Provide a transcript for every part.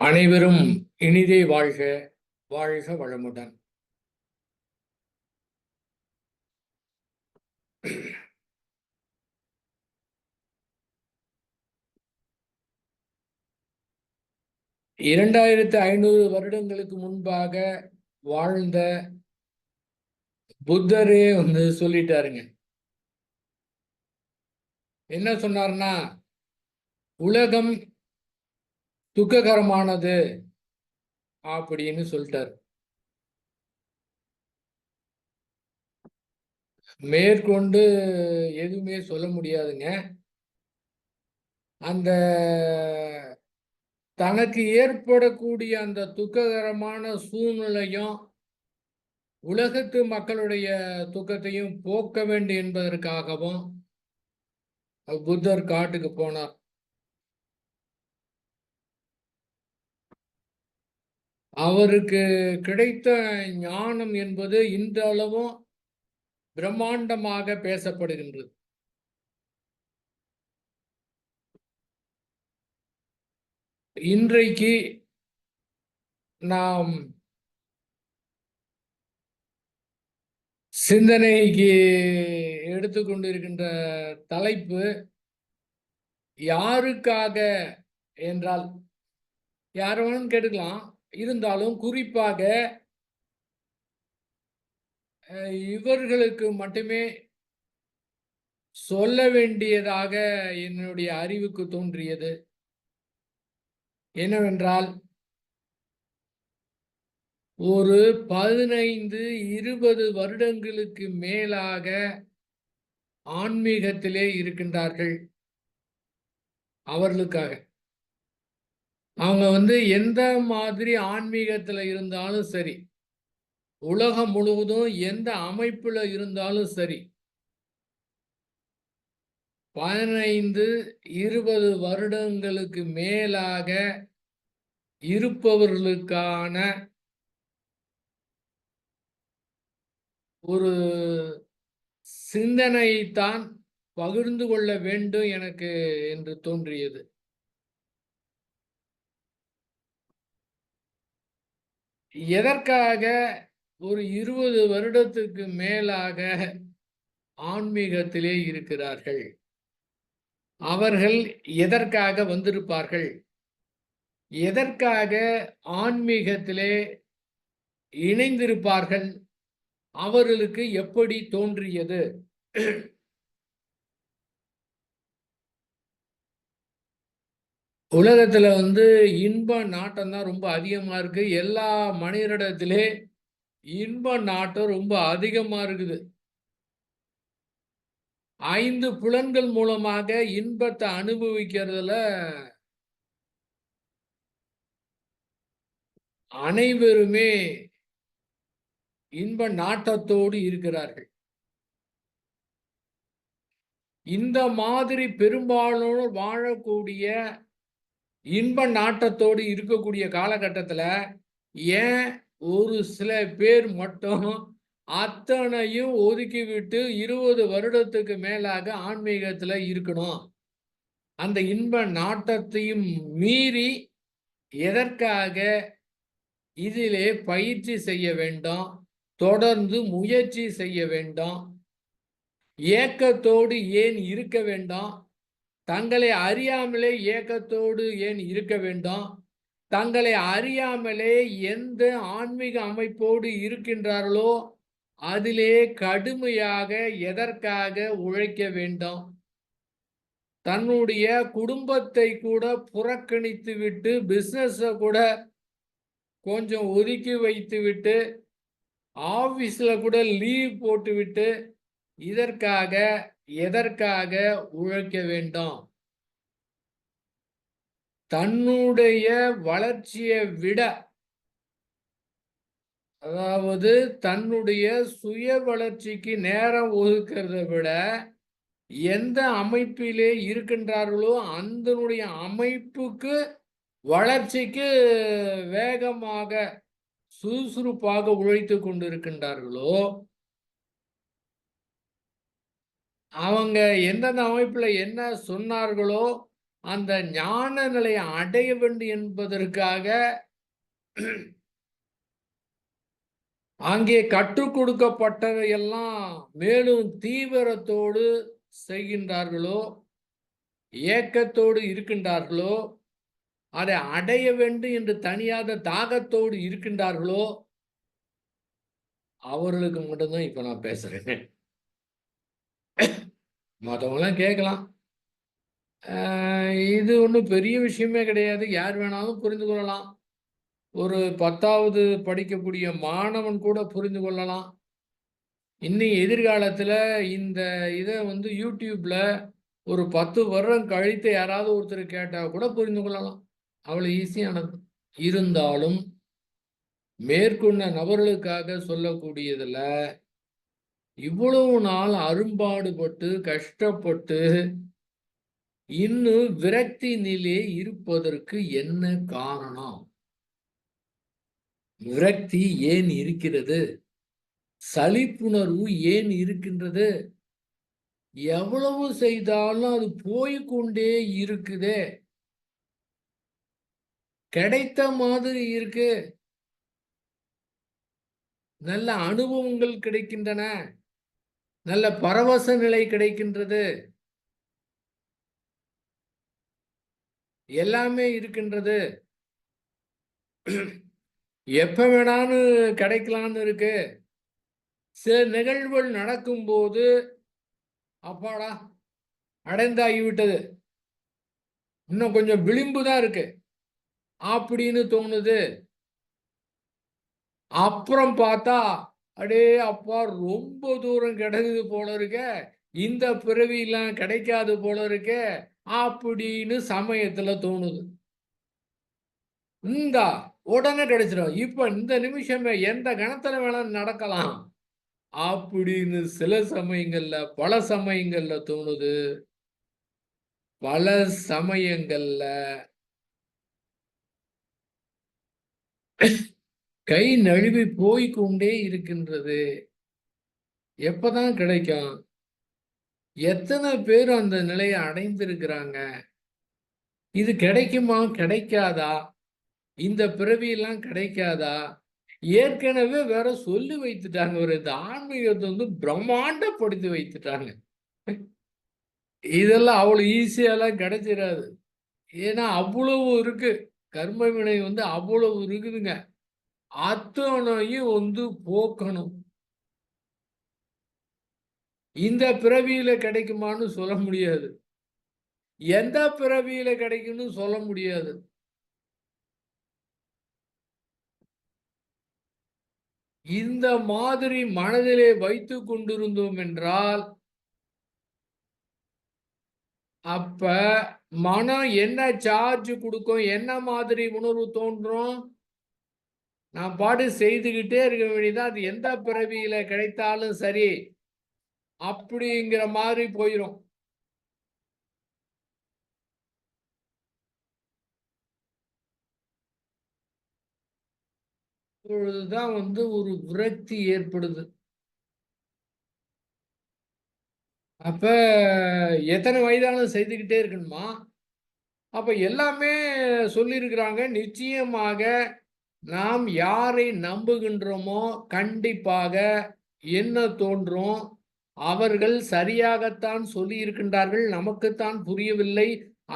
அனைவரும் இனிதே வாழ்க, வாழ்க வளமுடன். இரண்டாயிரத்து 500 வருடங்களுக்கு முன்பாக வாழ்ந்த புத்தரே சொல்லிட்டாருங்க. என்ன சொன்னார்னா, உலகம் துக்ககரமானது அப்படின்னு சொல்லிட்டார். மேற்கொண்டு எதுவுமே சொல்ல முடியாதுங்க. அந்த தனக்கு ஏற்படக்கூடிய அந்த துக்ககரமான சூழ்நிலையும் உலகத்து மக்களுடைய துக்கத்தையும் போக்க வேண்டும் என்பதற்காகவும் புத்தர் காட்டுக்கு போனார். அவருக்கு கிடைத்த ஞானம் என்பது இன்றளவும் பிரம்மாண்டமாக பேசப்படுகின்றது. இன்றைக்கு நாம் சிந்தனைக்கு எடுத்துக்கொண்டிருக்கின்ற தலைப்பு யாருக்காக என்றால், யாரும் கேட்டுக்கலாம். இருந்தாலும் குறிப்பாக இவர்களுக்கு மட்டுமே சொல்ல வேண்டியதாக என்னுடைய அறிவுக்கு தோன்றியது என்னவென்றால், ஒரு 15-20 வருடங்களுக்கு மேலாக ஆன்மீகத்திலே இருக்கின்றார்கள். அவர்களுக்காக அவங்க எந்த மாதிரி ஆன்மீகத்துல இருந்தாலும் சரி, உலகம் முழுவதும் எந்த அமைப்புல இருந்தாலும் சரி, 15-20 வருடங்களுக்கு மேலாக இருப்பவர்களுக்கான ஒரு சிந்தனையைத்தான் பகிர்ந்து கொள்ள வேண்டும் எனக்கு என்று தோன்றியது. எதற்காக ஒரு 20 வருடத்துக்கு மேலாக ஆன்மீகத்திலே இருக்கிறார்கள்? அவர்கள் எதற்காக வந்திருப்பார்கள்? எதற்காக ஆன்மீகத்திலே இணைந்திருப்பார்கள்? அவர்களுக்கு எப்படி தோன்றியது? உலகத்துல இன்ப நாட்டம் தான் ரொம்ப அதிகமா இருக்கு. எல்லா மனிதரிடத்திலே இன்ப நாட்டம் ரொம்ப அதிகமா இருக்குது. 5 புலன்கள் மூலமாக இன்பத்தை அனுபவிக்கிறதுல அனைவருமே இன்ப நாட்டத்தோடு இருக்கிறார்கள். இந்த மாதிரி பெரும்பாலும் வாழக்கூடிய இன்ப நாட்டத்தோடு இருக்கக்கூடிய காலகட்டத்துல ஏன் ஒரு சில பேர் மட்டும் அத்தனையும் ஒதுக்கிவிட்டு 20 வருடத்துக்கு மேலாக ஆன்மீகத்துல இருக்கணும்? அந்த இன்ப நாட்டத்தையும் மீறி எதற்காக இதிலே பயிற்சி செய்ய வேண்டும், தொடர்ந்து முயற்சி செய்ய வேண்டும், ஏக்கத்தோடு ஏன் இருக்க வேண்டும், தங்களை அறியாமலே ஏக்கத்தோடு ஏன் இருக்க வேண்டும், தங்களை அறியாமலே எந்த ஆன்மீக அமைப்போடு இருக்கின்றார்களோ அதிலே கடுமையாக எதற்காக உழைக்க வேண்டும், தன்னுடைய குடும்பத்தை கூட புறக்கணித்து விட்டு பிசினஸ கூட கொஞ்சம் ஒதுக்கி வைத்து விட்டு ஆபீஸ்ல கூட லீவ் போட்டுவிட்டு இதற்காக எதற்காக உழைக்க வேண்டும்? தன்னுடைய வளர்ச்சியை விட, அதாவது தன்னுடைய சுய வளர்ச்சிக்கு நேரம் ஒதுக்கிறத விட எந்த அமைப்பிலே இருக்கின்றார்களோ அந்த அமைப்புக்கு வளர்ச்சிக்கு வேகமாக சுறுசுறுப்பாக உழைத்து கொண்டிருக்கின்றார்களோ அவங்க எந்தெந்த அமைப்புல என்ன சொன்னார்களோ அந்த ஞான நிலையை அடைய வேண்டும் என்பதற்காக அங்கே கற்றுக் கொடுக்கப்பட்டதையெல்லாம் மேலும் தீவிரத்தோடு செய்கின்றார்களோ, ஏக்கத்தோடு இருக்கின்றார்களோ, அதை அடைய வேண்டும் என்று தனியாத தாகத்தோடு இருக்கின்றார்களோ, அவர்களுக்கு மட்டும்தான் இப்ப நான் பேசுறேன். மற்றவங்களாம் கேட்கலாம். இது ஒன்றும் பெரிய விஷயமே கிடையாது. யார் வேணாலும் புரிந்து கொள்ளலாம். ஒரு 10வது படிக்கக்கூடிய மாணவன் கூட புரிந்து கொள்ளலாம். இன்னி எதிர்காலத்தில் இந்த இதை வந்து யூடியூப்ல ஒரு 10 வருடம் கழித்து யாராவது ஒருத்தர் கேட்டால் கூட புரிந்து கொள்ளலாம். அவ்வளோ ஈஸியானது. இருந்தாலும் மேற்கொண்ட நபர்களுக்காக சொல்லக்கூடியதில் இவ்வளவு நாள் அரும்பாடுபட்டு கஷ்டப்பட்டு இன்னும் விரக்தி நிலை இருப்பதற்கு என்ன காரணம்? விரக்தி ஏன் இருக்கிறது? சலிப்புணர்வு ஏன் இருக்கின்றது? எவ்வளவு செய்தாலும் அது போய்கொண்டே இருக்குதே. கிடைத்த மாதிரி இருக்கு. நல்ல அனுபவங்கள் கிடைக்கின்றன. நல்ல பரவச நிலை கிடைக்கின்றது. எல்லாமே இருக்கின்றது. எப்ப வேணாலும் கிடைக்கலான்னு இருக்கு. சில நிகழ்வுகள் நடக்கும்போது அப்பாடா அடைந்தாகிவிட்டது, இன்னும் கொஞ்சம் விளிம்பு தான் இருக்கு அப்படின்னு தோணுது. அப்புறம் பார்த்தா அடே அப்பா ரொம்ப தூரம் கிடைக்குது போல இருக்க, இந்த பிறவியெல்லாம் கிடைக்காது போல இருக்க அப்படின்னு சமயத்துல தோணுது. இந்தா உடனே கிடைச்சிடும், இப்ப இந்த நிமிஷமே எந்த கணத்துல வேணாலும் நடக்கலாம் அப்படின்னு சில சமயங்கள்ல பல சமயங்கள்ல தோணுது. பல சமயங்கள்ல கை நழுவி போய்கொண்டே இருக்கின்றது. எப்பதான் கிடைக்கும்? எத்தனை பேர் அந்த நிலையை அடைந்திருக்கிறாங்க? இது கிடைக்குமா கிடைக்காதா? இந்த பிறவியெல்லாம் கிடைக்காதா? ஏற்கனவே வேற சொல்லி வைத்துட்டாங்க. ஒரு இந்த ஆன்மீகத்தை வந்து பிரம்மாண்டப்படுத்தி வைத்துட்டாங்க. இதெல்லாம் அவ்வளவு ஈஸியாலாம் கிடைச்சிடாது. ஏன்னா அவ்வளவு இருக்கு. கர்ம வினை வந்து அவ்வளவு இருக்குதுங்க. அத்தனையும் வந்து போக்கணும். இந்த பிறவியில கிடைக்குமான்னு சொல்ல முடியாது. எந்த பிறவியில கிடைக்கும்னு சொல்ல முடியாது. இந்த மாதிரி மனதிலே வைத்துக் கொண்டிருந்தோம் என்றால், அப்ப மனம் என்ன சார்ஜ் கொடுக்கும்? என்ன மாதிரி உணர்வு தோன்றும்? நான் பாட்டு செய்துகிட்டே இருக்க வேண்டியதான், அது எந்த பிறவியில கிடைத்தாலும் சரி அப்படிங்கிற மாதிரி போயிரும். இப்பொழுதுதான் வந்து ஒரு விரக்தி ஏற்படுது. அப்ப எத்தனை வயதாலும் செய்துகிட்டே இருக்கணுமா? அப்ப எல்லாமே சொல்லியிருக்கிறாங்க. நிச்சயமாக நாம் யாரை நம்புகின்றோமோ கண்டிப்பாக என்ன தோன்றும், அவர்கள் சரியாகத்தான் சொல்லியிருக்கின்றார்கள், நமக்குத்தான் புரியவில்லை.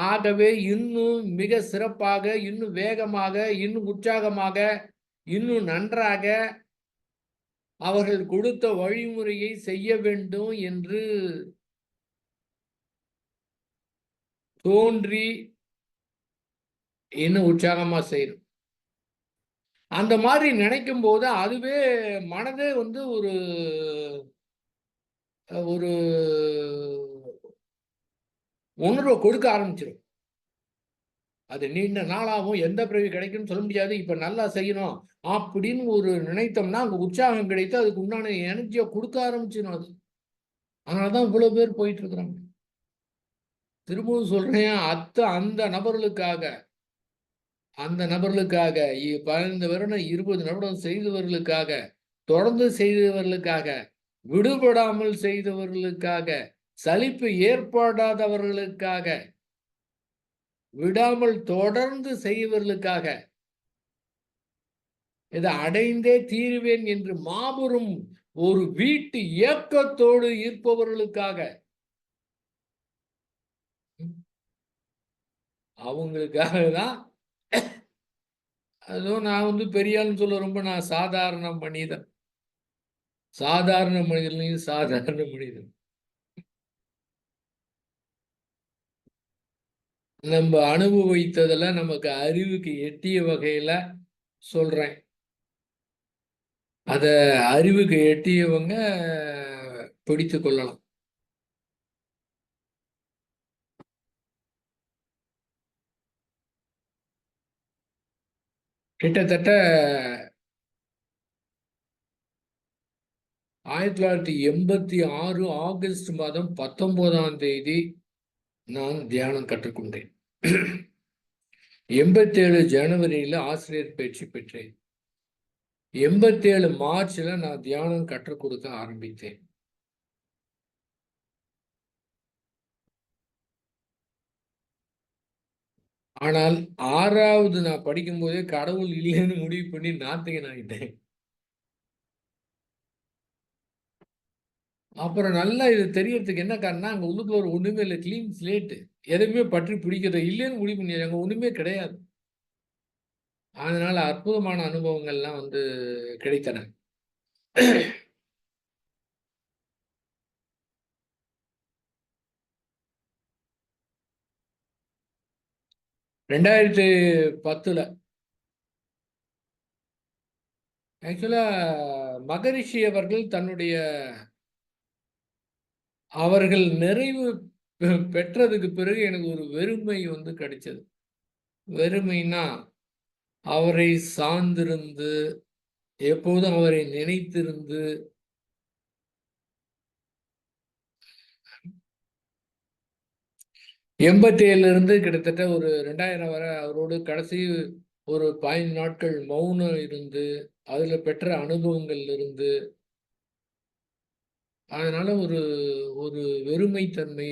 ஆகவே இன்னும் மிக சிறப்பாக, இன்னும் வேகமாக, இன்னும் உற்சாகமாக, இன்னும் நன்றாக அவர்கள் கொடுத்த வழிமுறையை செய்ய வேண்டும் என்று தோன்றி இன்னும் உற்சாகமா செய்யணும். அந்த மாதிரி நினைக்கும் போது அதுவே மனதே வந்து ஒரு ஒரு உணர்வை கொடுக்க ஆரம்பிச்சிடும். அது நீண்ட நாளாகவும் எந்த பிறவி கிடைக்கும்னு சொல்ல முடியாது. இப்ப நல்லா செய்யணும் அப்படின்னு ஒரு நினைத்தோம்னா அங்க உற்சாகம் கிடைத்து அதுக்கு உண்டான எனர்ஜியை கொடுக்க ஆரம்பிச்சிடும் அது. அதனாலதான் இவ்வளவு பேர் போயிட்டு இருக்கிறாங்க. திரும்பவும் சொல்றேன், அந்த நபர்களுக்காக 15 வருடம் 20 நிமிடம் செய்தவர்களுக்காக, தொடர்ந்து செய்தவர்களுக்காக, விடுபடாமல் செய்தவர்களுக்காக, சலிப்பு ஏற்படாதவர்களுக்காக விடாமல் தொடர்ந்து செய்வர்களுக்காக, இதை அடைந்தே தீருவேன் என்று மாபெரும் ஒரு வீட்டு ஏக்கத்தோடு இருப்பவர்களுக்காக, அவங்களுக்காக தான். அதுவும் நான் பெரியாள்னு சொல்ல ரொம்ப நான் சாதாரண மனிதன். சாதாரண மனிதன்லையும் சாதாரண மனிதன். நம்ம அனுபவித்ததுல நமக்கு அறிவுக்கு எட்டிய வகையில சொல்றேன். அத அறிவுக்கு எட்டியவங்க பிடித்துக் கொள்ளலாம். கிட்டத்தட்ட 1986 ஆகஸ்ட் மாதம் 19ஆம் தேதி நான் தியானம் கற்றுக்கொண்டேன். 87 ஜனவரியில ஆசிரியர் பயிற்சி பெற்றேன். 87 மார்ச்ல நான் தியானம் கற்றுக் கொடுக்க ஆரம்பித்தேன். ஆனால் 6வது நான் படிக்கும் போதே கடவுள் இல்லைன்னு முடிவு பண்ணி நாத்திகன் ஆகிட்டேன். அப்புறம் நல்லா இது தெரியறதுக்கு என்ன காரணம்னா, அங்க உள்ளுக்குள்ள ஒரு ஒண்ணுமே இல்லை, கிளீன் ஸ்லேட்டு. எதுவுமே பற்றி பிடிக்கிறது இல்லைன்னு முடிவு பண்ணி அங்க ஒண்ணுமே கிடையாது. அதனால அற்புதமான அனுபவங்கள்லாம் கிடைத்தன. 2010ல ஆக்சுவலா மகரிஷி அவர்கள் அவர்கள் நிறைவு பெற்றதுக்கு பிறகு எனக்கு ஒரு வெறுமை கிடைச்சது. வெறுமைன்னா, அவரை சார்ந்திருந்து, எப்போதும் அவரை நினைத்திருந்து, 87ல இருந்து கிட்டத்தட்ட ஒரு 2000 வரை அவரோடு கடைசி ஒரு 15 நாட்கள் மௌனம் இருந்து, அதுல பெற்ற அனுபவங்கள் இருந்து, அதனால ஒரு ஒரு வெறுமைத்தன்மை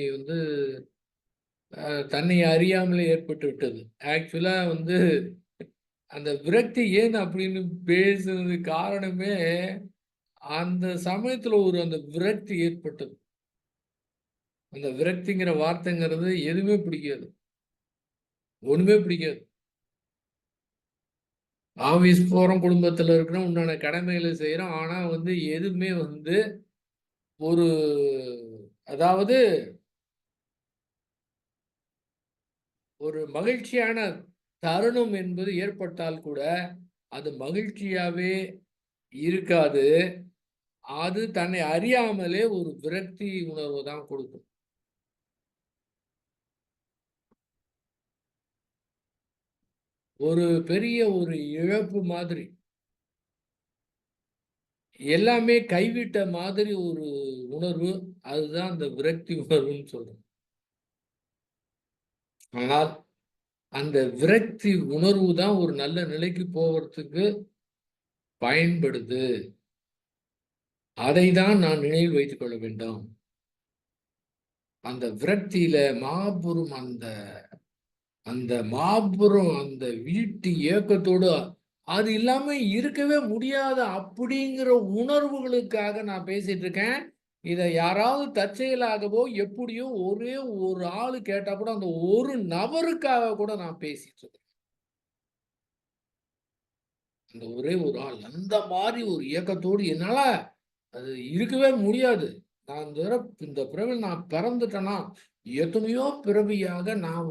தன்னை அறியாமலே ஏற்பட்டு விட்டது. ஆக்சுவலா அந்த விரக்தி ஏன் அப்படின்னு பேசுறது காரணமே, அந்த சமயத்துல அந்த விரக்தி ஏற்பட்டது. அந்த விரக்திங்கிற வார்த்தைங்கிறது எதுவுமே பிடிக்காது. ஒண்ணுமே பிடிக்காது. ஆபீஸ் போறோம், குடும்பத்துல இருக்கிறோம், உண்டான கடமைகளை செய்யறோம். ஆனா எதுவுமே ஒரு அதாவது ஒரு மகிழ்ச்சியான தருணம் என்பது ஏற்பட்டால் கூட அது மகிழ்ச்சியாவே இருக்காது. அது தன்னை அறியாமலே ஒரு விரக்தி உணர்வு தான் கொடுக்கும். ஒரு பெரிய ஒரு இழப்பு மாதிரி, எல்லாமே கைவிட்ட மாதிரி ஒரு உணர்வு. அதுதான் அந்த விரக்தி உணர்வுன்னு சொல்றோம். ஆனால் அந்த விரக்தி உணர்வு தான் ஒரு நல்ல நிலைக்கு போவதற்கு பயன்படுது. அதை தான் நான் நினைவில் வைத்துக் கொள்ள வேண்டும். அந்த விரக்தியில மாபெரும் அந்த வீட்டு ஏக்கத்தோடு அது இல்லாம இருக்கவே முடியாத அப்படிங்கிற உணர்வுகளுக்காக நான் பேசிட்டு இருக்கேன். இதை யாராவது தற்செயலாகவோ எப்படியோ ஒரே ஒரு ஆளு கேட்டா கூட அந்த ஒரு நபருக்காக கூட நான் பேசிட்டு இருக்கேன். அந்த ஒரே ஒரு ஆள் அந்த மாதிரி ஒரு இயக்கத்தோடு என்னால அது இருக்கவே முடியாது. நான் இந்த பிறவியில் நான் பிறந்துட்டேன்னா, எத்தனையோ பிறவியாக நான்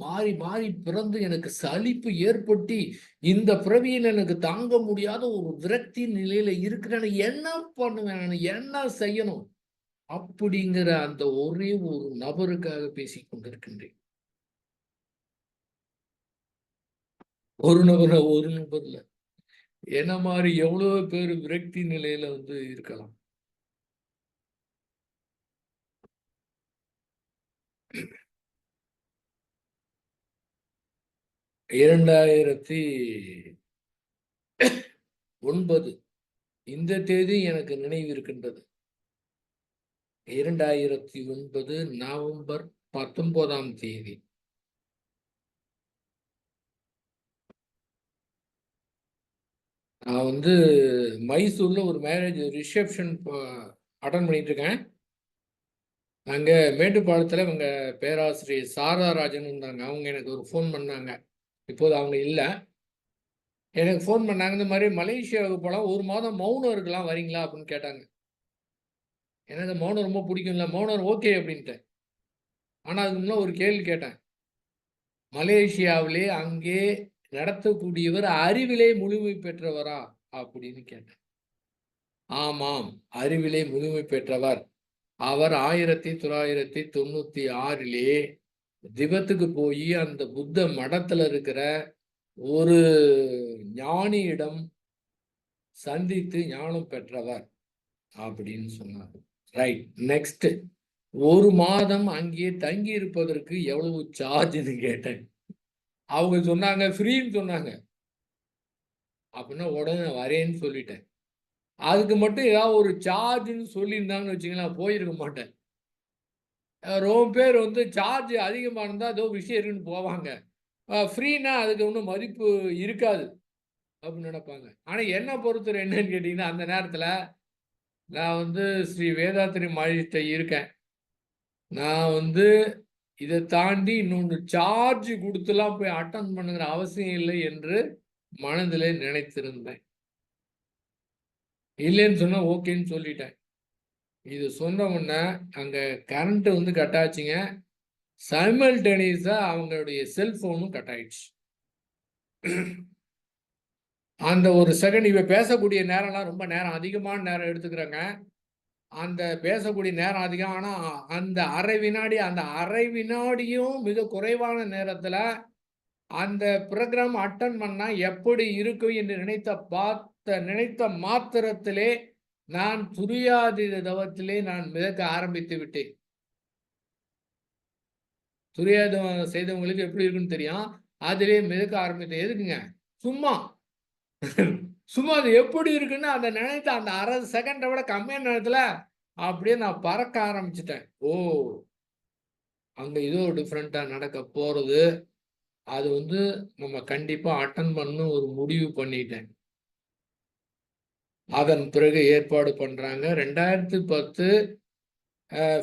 மாறி மாறி பிறந்து எனக்கு சலிப்பு ஏற்பட்டு, இந்த பிறவியில் எனக்கு தாங்க முடியாத ஒரு விரக்தி நிலையில இருக்கிறேன்னு என்ன பண்ணுவேன்? நான் என்ன செய்யணும்? அப்படிங்கிற அந்த ஒரே ஒரு நபருக்காக பேசிக் கொண்டிருக்கின்றேன். ஒரு நபர் இல்ல. என்ன மாதிரி எவ்வளவு பேர் விரக்தி நிலையில இருக்கலாம். 2009 இந்த தேதி எனக்கு நினைவு இருக்கின்றது. 2009 நவம்பர் 19ஆம் தேதி. நான் வந்து மைசூர்ல ஒரு மேரேஜ் ரிசப்ஷன் அட்டன் பண்ணிட்டு இருக்கேன். அங்க மேட்டுப்பாளையத்துல இவங்க பேராசிரியர் சாரதாராஜன் இருந்தாங்க. அவங்க எனக்கு ஒரு ஃபோன் பண்ணாங்க. இப்போது அவங்க இல்லை. எனக்கு ஃபோன் பண்ணாங்க, இந்த மாதிரி மலேசியாவுக்கு போகலாம், 1 மாதம் மௌனம் இருக்கலாம், வரீங்களா அப்படின்னு கேட்டாங்க. எனக்கு மௌனம் ரொம்ப பிடிக்கும்ல, மௌனம் ஓகே அப்படின்ட்டேன். ஆனால் அதுக்கு முன்னே ஒரு கேள்வி கேட்டேன். மலேசியாவிலே அங்கே நடத்தக்கூடியவர் அறிவிலே முழுமை பெற்றவரா அப்படின்னு கேட்டேன். ஆமாம், அறிவிலே முழுமை பெற்றவர். அவர் 1996 திபெத்துக்கு போய் அந்த புத்த மடத்துல இருக்கிற ஒரு ஞானியிடம் சந்தித்து ஞானம் பெற்றவர் அப்படின்னு சொன்னார். Right, next. 1 மாதம் அங்கே தங்கி இருப்பதற்கு எவ்வளவு சார்ஜ்னு கேட்டேன். அவங்க சொன்னாங்க ஃப்ரீன்னு சொன்னாங்க. அப்படின்னா உடனே வரேன்னு சொல்லிட்டேன். அதுக்கு மட்டும் ஏதாவது ஒரு சார்ஜ்னு சொல்லியிருந்தாங்கன்னு வச்சுங்களேன், போயிருக்க மாட்டேன். ரொம்ப பேர் வந்து சார்ஜ் அதிகமாக இருந்தால் ஏதோ விஷயம் இருக்குன்னு போவாங்க. ஃப்ரீனா அதுக்கு ஒன்றும் மதிப்பு இருக்காது அப்படின்னு நினைப்பாங்க. ஆனால் என்னை பொறுத்தவரை என்னன்னு கேட்டிங்கன்னா, அந்த நேரத்தில் நான் வந்து ஸ்ரீ வேதாத்திரி மகரிஷிட்ட இருக்கேன். நான் வந்து இதை தாண்டி இன்னொன்று சார்ஜ் கொடுத்துலாம் போய் அட்டன் பண்ணுங்கிற அவசியம் இல்லை என்று மனதிலே நினைத்திருந்தேன். இல்லைன்னு சொன்னால் ஓகேன்னு சொல்லிட்டேன். இது சொன்ன உடனே அங்கே கரண்ட் வந்து கட் ஆச்சுங்க. சைமல்டேனியஸாக அவங்களுடைய செல்ஃபோனும் கட் ஆயிடுச்சு. அந்த ஒரு செகண்ட் இவ பேசக்கூடிய நேரம்லாம் ரொம்ப நேரம், அதிகமான நேரம் எடுத்துக்கிறேங்க. அந்த பேசக்கூடிய நேரம் அதிகம். ஆனால் அந்த அரை வினாடியும் மிக குறைவான நேரத்தில் அந்த ப்ரோக்ராம் அட்டன் பண்ணால் எப்படி இருக்கும் என்று நினைத்த மாத்திரத்திலே நான் துரியாதீத தவத்திலே நான் மிதக்க ஆரம்பித்து விட்டேன். துரியாதம் செய்தவங்களுக்கு எப்படி இருக்குன்னு தெரியும். அதிலே மிதக்க ஆரம்பித்தேன். எதுக்குங்க? சும்மா சும்மா அது எப்படி இருக்குன்னு அந்த நினைத்த அந்த அரை செகண்டை விட கம்மியான நேரத்தில் அப்படியே நான் பறக்க ஆரம்பிச்சிட்டேன். ஓ, அங்கே ஏதோ டிஃப்ரெண்ட்டாக நடக்க போகிறது, அது வந்து நம்ம கண்டிப்பாக அட்டன் பண்ணணும் ஒரு முடிவு பண்ணிட்டேன். அதன் பிறகு ஏற்பாடு பண்ணுறாங்க. 2010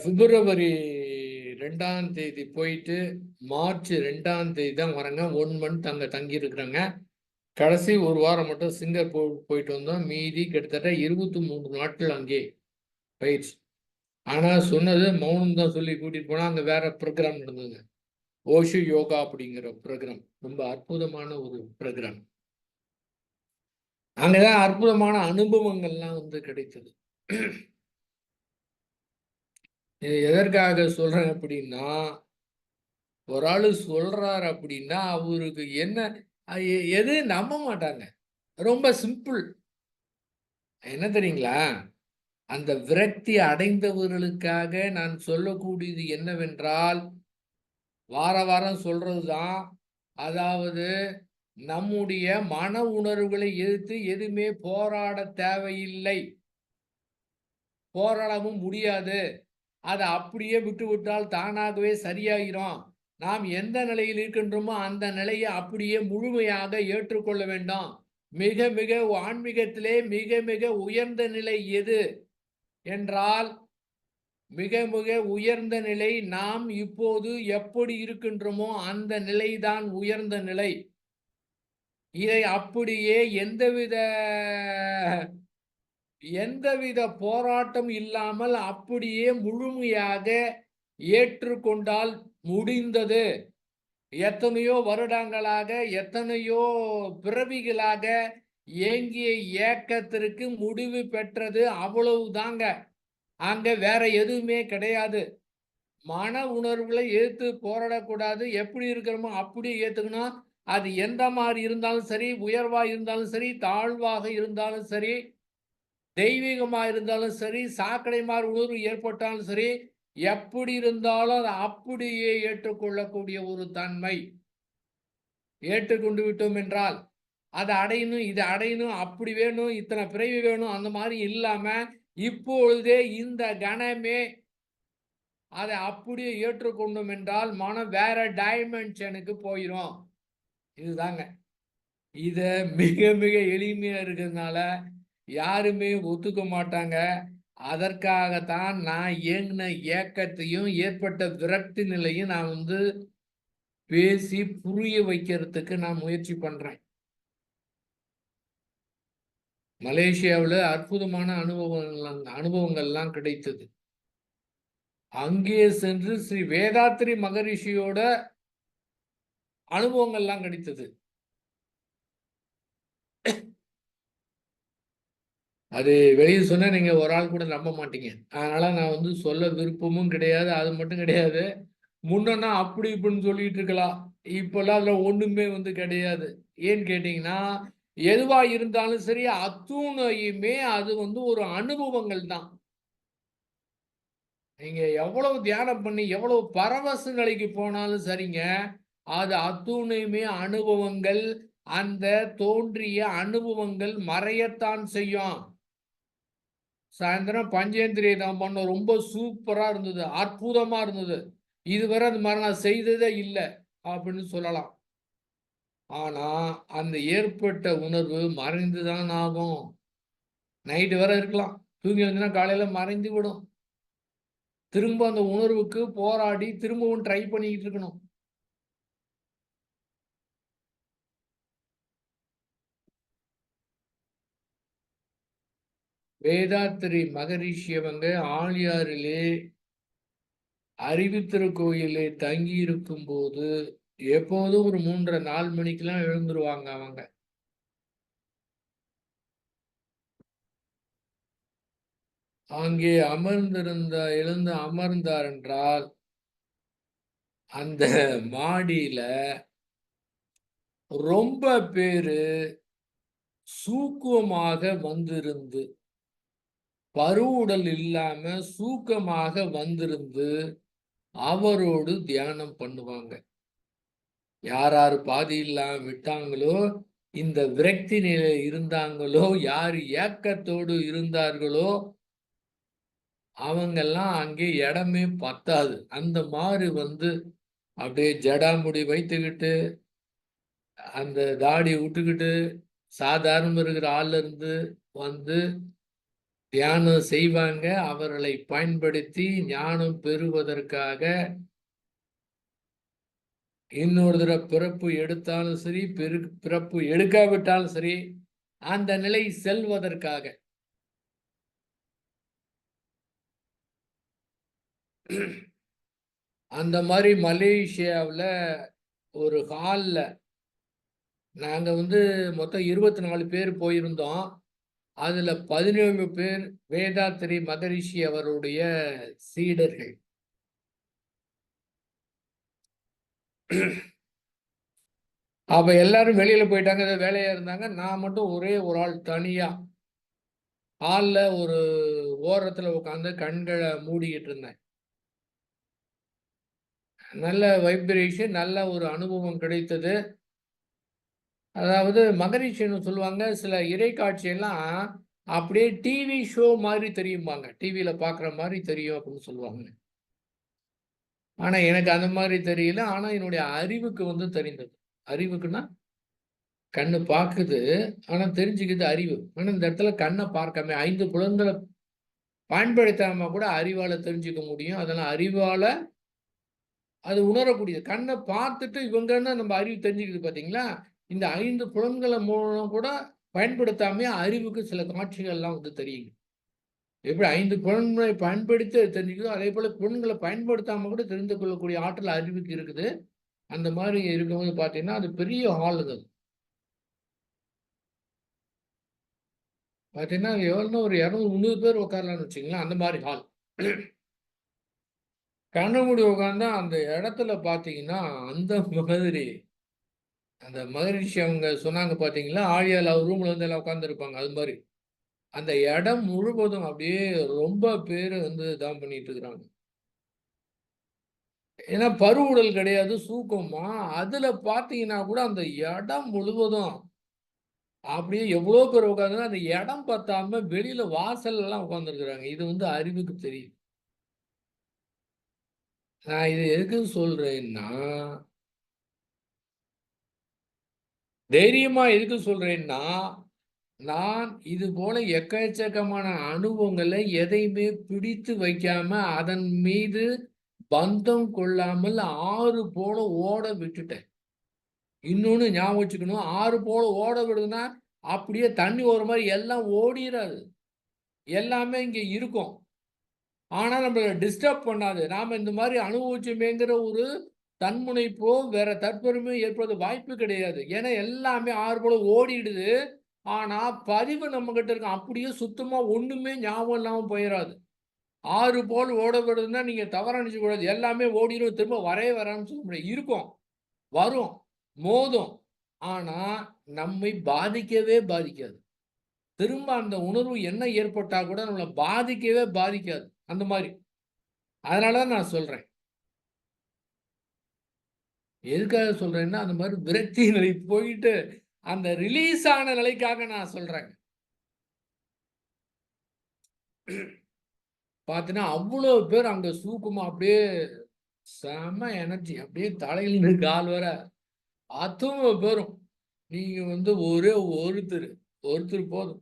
பிப்ரவரி 2ஆம் தேதி போயிட்டு மார்ச் 2ஆம் தேதி தான் வரேங்க. 1 மந்த் அங்கே தங்கியிருக்கிறேங்க. கடைசி 1 வாரம் மட்டும் சிங்கப்பூர் போயிட்டு வந்தோம். மீதி கிட்டத்தட்ட 23 நாட்கள் அங்கே பயிற்சி. ஆனால் சொன்னது மௌனம் தான் சொல்லி கூட்டிகிட்டு போனால் அங்கே வேற ப்ரோக்ராம் நடந்ததுங்க. ஓஷோ யோகா அப்படிங்கிற ப்ரோக்ராம். ரொம்ப அற்புதமான ஒரு ப்ரோக்ராம். அங்கதான் அற்புதமான அனுபவங்கள்லாம் வந்து கிடைத்தது. இது எதற்காக சொல்றேன் அப்படின்னா, ஒரு ஆளு சொல்றாரு அப்படின்னா அவருக்கு என்ன எது நம்ப மாட்டாங்க. ரொம்ப சிம்பிள். என்ன தெரியுங்களா? அந்த விரக்தி அடைந்தவர்களுக்காக நான் சொல்லக்கூடியது என்னவென்றால், வார வாரம் சொல்றதுதான். அதாவது நம்முடைய மன உணர்வுகளை எதிர்த்து எதுவுமே போராட தேவையில்லை. போராடவும் முடியாது. அதை அப்படியே விட்டுவிட்டால் தானாகவே சரியாயிரும். நாம் எந்த நிலையில் இருக்கின்றோமோ அந்த நிலையை அப்படியே முழுமையாக ஏற்றுக்கொள்ள வேண்டும். மிக மிக ஆன்மீகத்திலே மிக மிக உயர்ந்த நிலை எது என்றால், மிக மிக உயர்ந்த நிலை நாம் இப்போது எப்படி இருக்கின்றோமோ அந்த நிலைதான் உயர்ந்த நிலை. இதை அப்படியே எந்தவித போராட்டம் இல்லாமல் அப்படியே முழுமையாக ஏற்றுக்கொண்டால் முடிந்தது. எத்தனையோ வருடங்களாக, எத்தனையோ பிறவிகளாக ஏங்கிய ஏக்கத்திற்கு முடிவு பெற்றது. அவ்வளவுதாங்க. அங்க வேற எதுவுமே கிடையாது. மன உணர்வுகளை எதிர்த்து போராடக்கூடாது. எப்படி இருக்கிறோமோ அப்படியே ஏத்துக்கணும். அது எந்த மாதிரி இருந்தாலும் சரி, உயர்வா இருந்தாலும் சரி, தாழ்வாக இருந்தாலும் சரி, தெய்வீகமா இருந்தாலும் சரி, சாக்கடை மாதிரி உணர்வு ஏற்பட்டாலும் சரி, எப்படி இருந்தாலும் அதை அப்படியே ஏற்றுக்கொள்ளக்கூடிய ஒரு தன்மை. ஏற்றுக்கொண்டு விட்டோம் என்றால் அதை அடையணும், இதை அடையணும், அப்படி வேணும், இத்தனை பிறவி வேணும், அந்த மாதிரி இல்லாம இப்பொழுதே இந்த கணமே அதை அப்படியே ஏற்றுக்கொண்டோம் என்றால் மனம் வேற டைமென்ஷனுக்கு போயிடும். இதுதாங்க. இத மிக மிக எளிமையா இருக்கிறதுனால யாருமே ஒத்துக்க மாட்டாங்க. அதற்காகத்தான் நான் ஏங்கின ஏக்கத்தையும் ஏற்பட்ட விரக்தி நிலையும் நான் பேசி புரிய வைக்கிறதுக்கு நான் முயற்சி பண்றேன். மலேசியாவில் அற்புதமான அனுபவங்கள்லாம் கிடைத்தது. அங்கே சென்று ஸ்ரீ வேதாத்ரி மகரிஷியோட அனுபவங்கள்லாம் கிடைத்தது. அது வெளியே சொன்னா நீங்க ஒரு ஆள் கூட நம்ப மாட்டீங்க. அதனால நான் சொல்ல விருப்பமும் கிடையாது. அது மட்டும் கிடையாது. முன்னன்னா அப்படி இப்படின்னு சொல்லிட்டு இருக்கலாம். இப்பெல்லாம் அதுல ஒண்ணுமே கிடையாது. ஏன்னு கேட்டீங்கன்னா, எதுவா இருந்தாலும் சரி, அத்துணையுமே அது ஒரு அனுபவங்கள் தான். நீங்க எவ்வளவு தியானம் பண்ணி, எவ்வளவு பரவச நிலைக்கு போனாலும் சரிங்க, அது அத்துணையுமே அனுபவங்கள். அந்த தோன்றிய அனுபவங்கள் மறையத்தான் செய்யும். சாயந்தரம் பஞ்சேந்திரிய தவம் பண்ணோம். ரொம்ப சூப்பரா இருந்தது. அற்புதமா இருந்தது. இதுவரை அந்த மாரி நான் செய்ததே இல்ல, அப்படின்னு சொல்லலாம். ஆனா, அந்த ஏற்பட்ட உணர்வு மறைந்து தான் ஆகும். நைட்டு வரை இருக்கலாம். தூங்கி வந்தீங்கன்னா காலையில மறைந்து விடும். திரும்ப அந்த உணர்வுக்கு போராடி திரும்பவும் ட்ரை பண்ணிக்கிட்டு இருக்கணும். வேதாத்திரி மகரிஷி அவங்க ஆழியாறிலே அறிவுத்திருக்கோயிலே தங்கி இருக்கும்போது எப்போதும் ஒரு 3:30 4 மணிக்கெல்லாம் எழுந்துருவாங்க அவங்க. அங்கே எழுந்து அமர்ந்தார் என்றால் அந்த மாடியில ரொம்ப பேரு சூக்குவமாக வந்திருந்து, பருவுடல் இல்லாம சூக்கமாக வந்திருந்து அவரோடு தியானம் பண்ணுவாங்க. யார் யார் பாதி இல்லாம விட்டாங்களோ, இந்த விரக்தி நிலையில இருந்தாங்களோ, யார் ஏக்கத்தோடு இருந்தார்களோ, அவங்கெல்லாம் அங்கே இடமே பத்தாது. அந்த மாரி அப்படியே ஜடாமுடி வைத்துக்கிட்டு, அந்த தாடி விட்டுக்கிட்டு, சாதாரணமா இருக்கிற ஆள்ல இருந்து வந்து தியானம் செய்வாங்க. அவர்களை பயன்படுத்தி ஞானம் பெறுவதற்காக இன்னொரு தடவை பிறப்பு எடுத்தாலும் சரி, பிறப்பு எடுக்காவிட்டாலும் சரி, அந்த நிலை செல்வதற்காக. அந்த மாதிரி மலேசியாவுல ஒரு ஹால்ல நாங்க மொத்தம் 24 பேர் போயிருந்தோம். அதுல 17 பேர் வேதாத்திரி மகரிஷி அவருடைய சீடர்கள். அப்ப எல்லாரும் வெளியில போயிட்டாங்க. ஏதோ வேலையா இருந்தாங்க. நான் மட்டும் ஒரே ஒரு ஆள் தனியா ஹால்ல ஒரு ஓரத்துல உட்கார்ந்து கண்கள மூடிக்கிட்டு இருந்தேன். நல்ல வைப்ரேஷன், நல்ல ஒரு அனுபவம் கிடைத்தது. அதாவது மகரிஷின்னு சொல்லுவாங்க, சில இறைக்காட்சியெல்லாம் அப்படியே டிவி ஷோ மாதிரி தெரியும்பாங்க. டிவியில பார்க்குற மாரி தெரியும் அப்படின்னு சொல்லுவாங்க. ஆனா எனக்கு அந்த மாரி தெரியல. ஆனா என்னுடைய அறிவுக்கு தெரிந்தது. அறிவுக்குன்னா, கண்ணு பார்க்குது. ஆனா தெரிஞ்சுக்குது அறிவு. ஆனா இந்த இடத்துல கண்ண பார்க்காம 5 புலன்கள பயன்படுத்தாம கூட அறிவால தெரிஞ்சுக்க முடியும். அதெல்லாம் அறிவால அது உணரக்கூடியது. கண்ண பார்த்துட்டு இவங்கன்னு நம்ம அறிவு தெரிஞ்சுக்குது பார்த்தீங்களா? இந்த 5 புலன்கள மூலம் கூட பயன்படுத்தாமயே அறிவுக்கு சில காட்சிகள்லாம் தெரியுங்க. எப்படி 5 புலன்களை பயன்படுத்தி அது தெரிஞ்சுக்குதோ, அதேபோல புலன்கள பயன்படுத்தாம கூட தெரிந்து கொள்ளக்கூடிய ஆற்றல் அறிவுக்கு இருக்குது. அந்த மாரி இருக்கும்போது பார்த்தீங்கன்னா, அது பெரிய ஹாலுங்க அது. பார்த்தீங்கன்னா, எவ்வளோன்னா ஒரு 200, 300 பேர் உட்காரலாம்னு வச்சுக்கங்களேன். அந்த மாரி ஹால். கண்ண மூடி உட்கார்ந்தா அந்த இடத்துல பார்த்தீங்கன்னா, அந்த மாதிரி அந்த மகரிஷி அவங்க சொன்னாங்க பார்த்தீங்களா, ஆழியார் அவர் ரூம்ல எல்லாம் உட்கார்ந்திருப்பாங்க. அது மாரி. அந்த இடம் முழுவதும் அப்படியே ரொம்ப பேரு இதான் பண்ணிட்டு இருக்கிறாங்க. ஏன்னா பருவுடல் கிடையாது, சூக்கமா. அதுல பார்த்தீங்கன்னா கூட அந்த இடம் முழுவதும் அப்படியே எவ்வளோ பேர் உட்கார்ந்து அந்த இடம் பத்தாம வெளியில வாசல்லலாம் உட்கார்ந்துருக்கிறாங்க. இது அறிவுக்கு தெரியுது. நான் இத எதுக்கு சொல்றேன்னா, தைரியமா எதுக்கு சொல்றேன்னா, நான் இது போல எக்கச்சக்கமான அனுபவங்களை எதையுமே பிடித்து வைக்காம, அதன் மீது பந்தம் கொள்ளாமல் ஆறு போல ஓட விட்டுட்டேன். இன்னொன்னு ஞாபகம் வச்சுக்கணும். ஆறு போல ஓட விடுதுன்னா, அப்படியே தண்ணி ஓடுற மாரி எல்லாம் ஓடிராது. எல்லாமே இங்க இருக்கும். ஆனா நம்மள டிஸ்டர்ப் பண்ணாது. நாம இந்த மாரி அனுபவிச்சோமேங்கிற ஒரு தன்முனைப்போ, வேற தற்பெருமையோ ஏற்பட வாய்ப்பு கிடையாது. ஏன்னா எல்லாமே ஆறு போல ஓடிடுது. ஆனா பதிவு நம்மகிட்ட இருக்கும். அப்படியே சுத்தமா ஒண்ணுமே ஞாபகம் இல்லாம போயிராது. ஆறு போல் ஓட விடுதுன்னா நீங்க தவறா நினைச்சுக்கக்கூடாது. எல்லாமே ஓடிரும். திரும்ப வரவே வராதுன்னு சொல்ல முடியாது. இருக்கும். வரும். மோதும். ஆனா நம்மை பாதிக்கவே பாதிக்காது. திரும்ப அந்த உணர்வு என்ன ஏற்பட்டா கூட நம்மள பாதிக்கவே பாதிக்காது. அந்த மாரி. அதனால தான் நான் சொல்றேன். எதுக்காக சொல்றேன்னா, அந்த மாரி விரக்தி நிலை போயிட்டு, அந்த ரிலீஸ் ஆன நிலைக்காக நான் சொல்றேங்க. பார்த்தீங்கன்னா, அவ்ளோ பேர் அங்க சூக்குமா அப்படியே செம எனர்ஜி. அப்படியே தலையிலிருந்து கால் வர அத்தன பேரும். நீங்க வந்து ஒரே ஒருத்தர், ஒருத்தர் போதும்.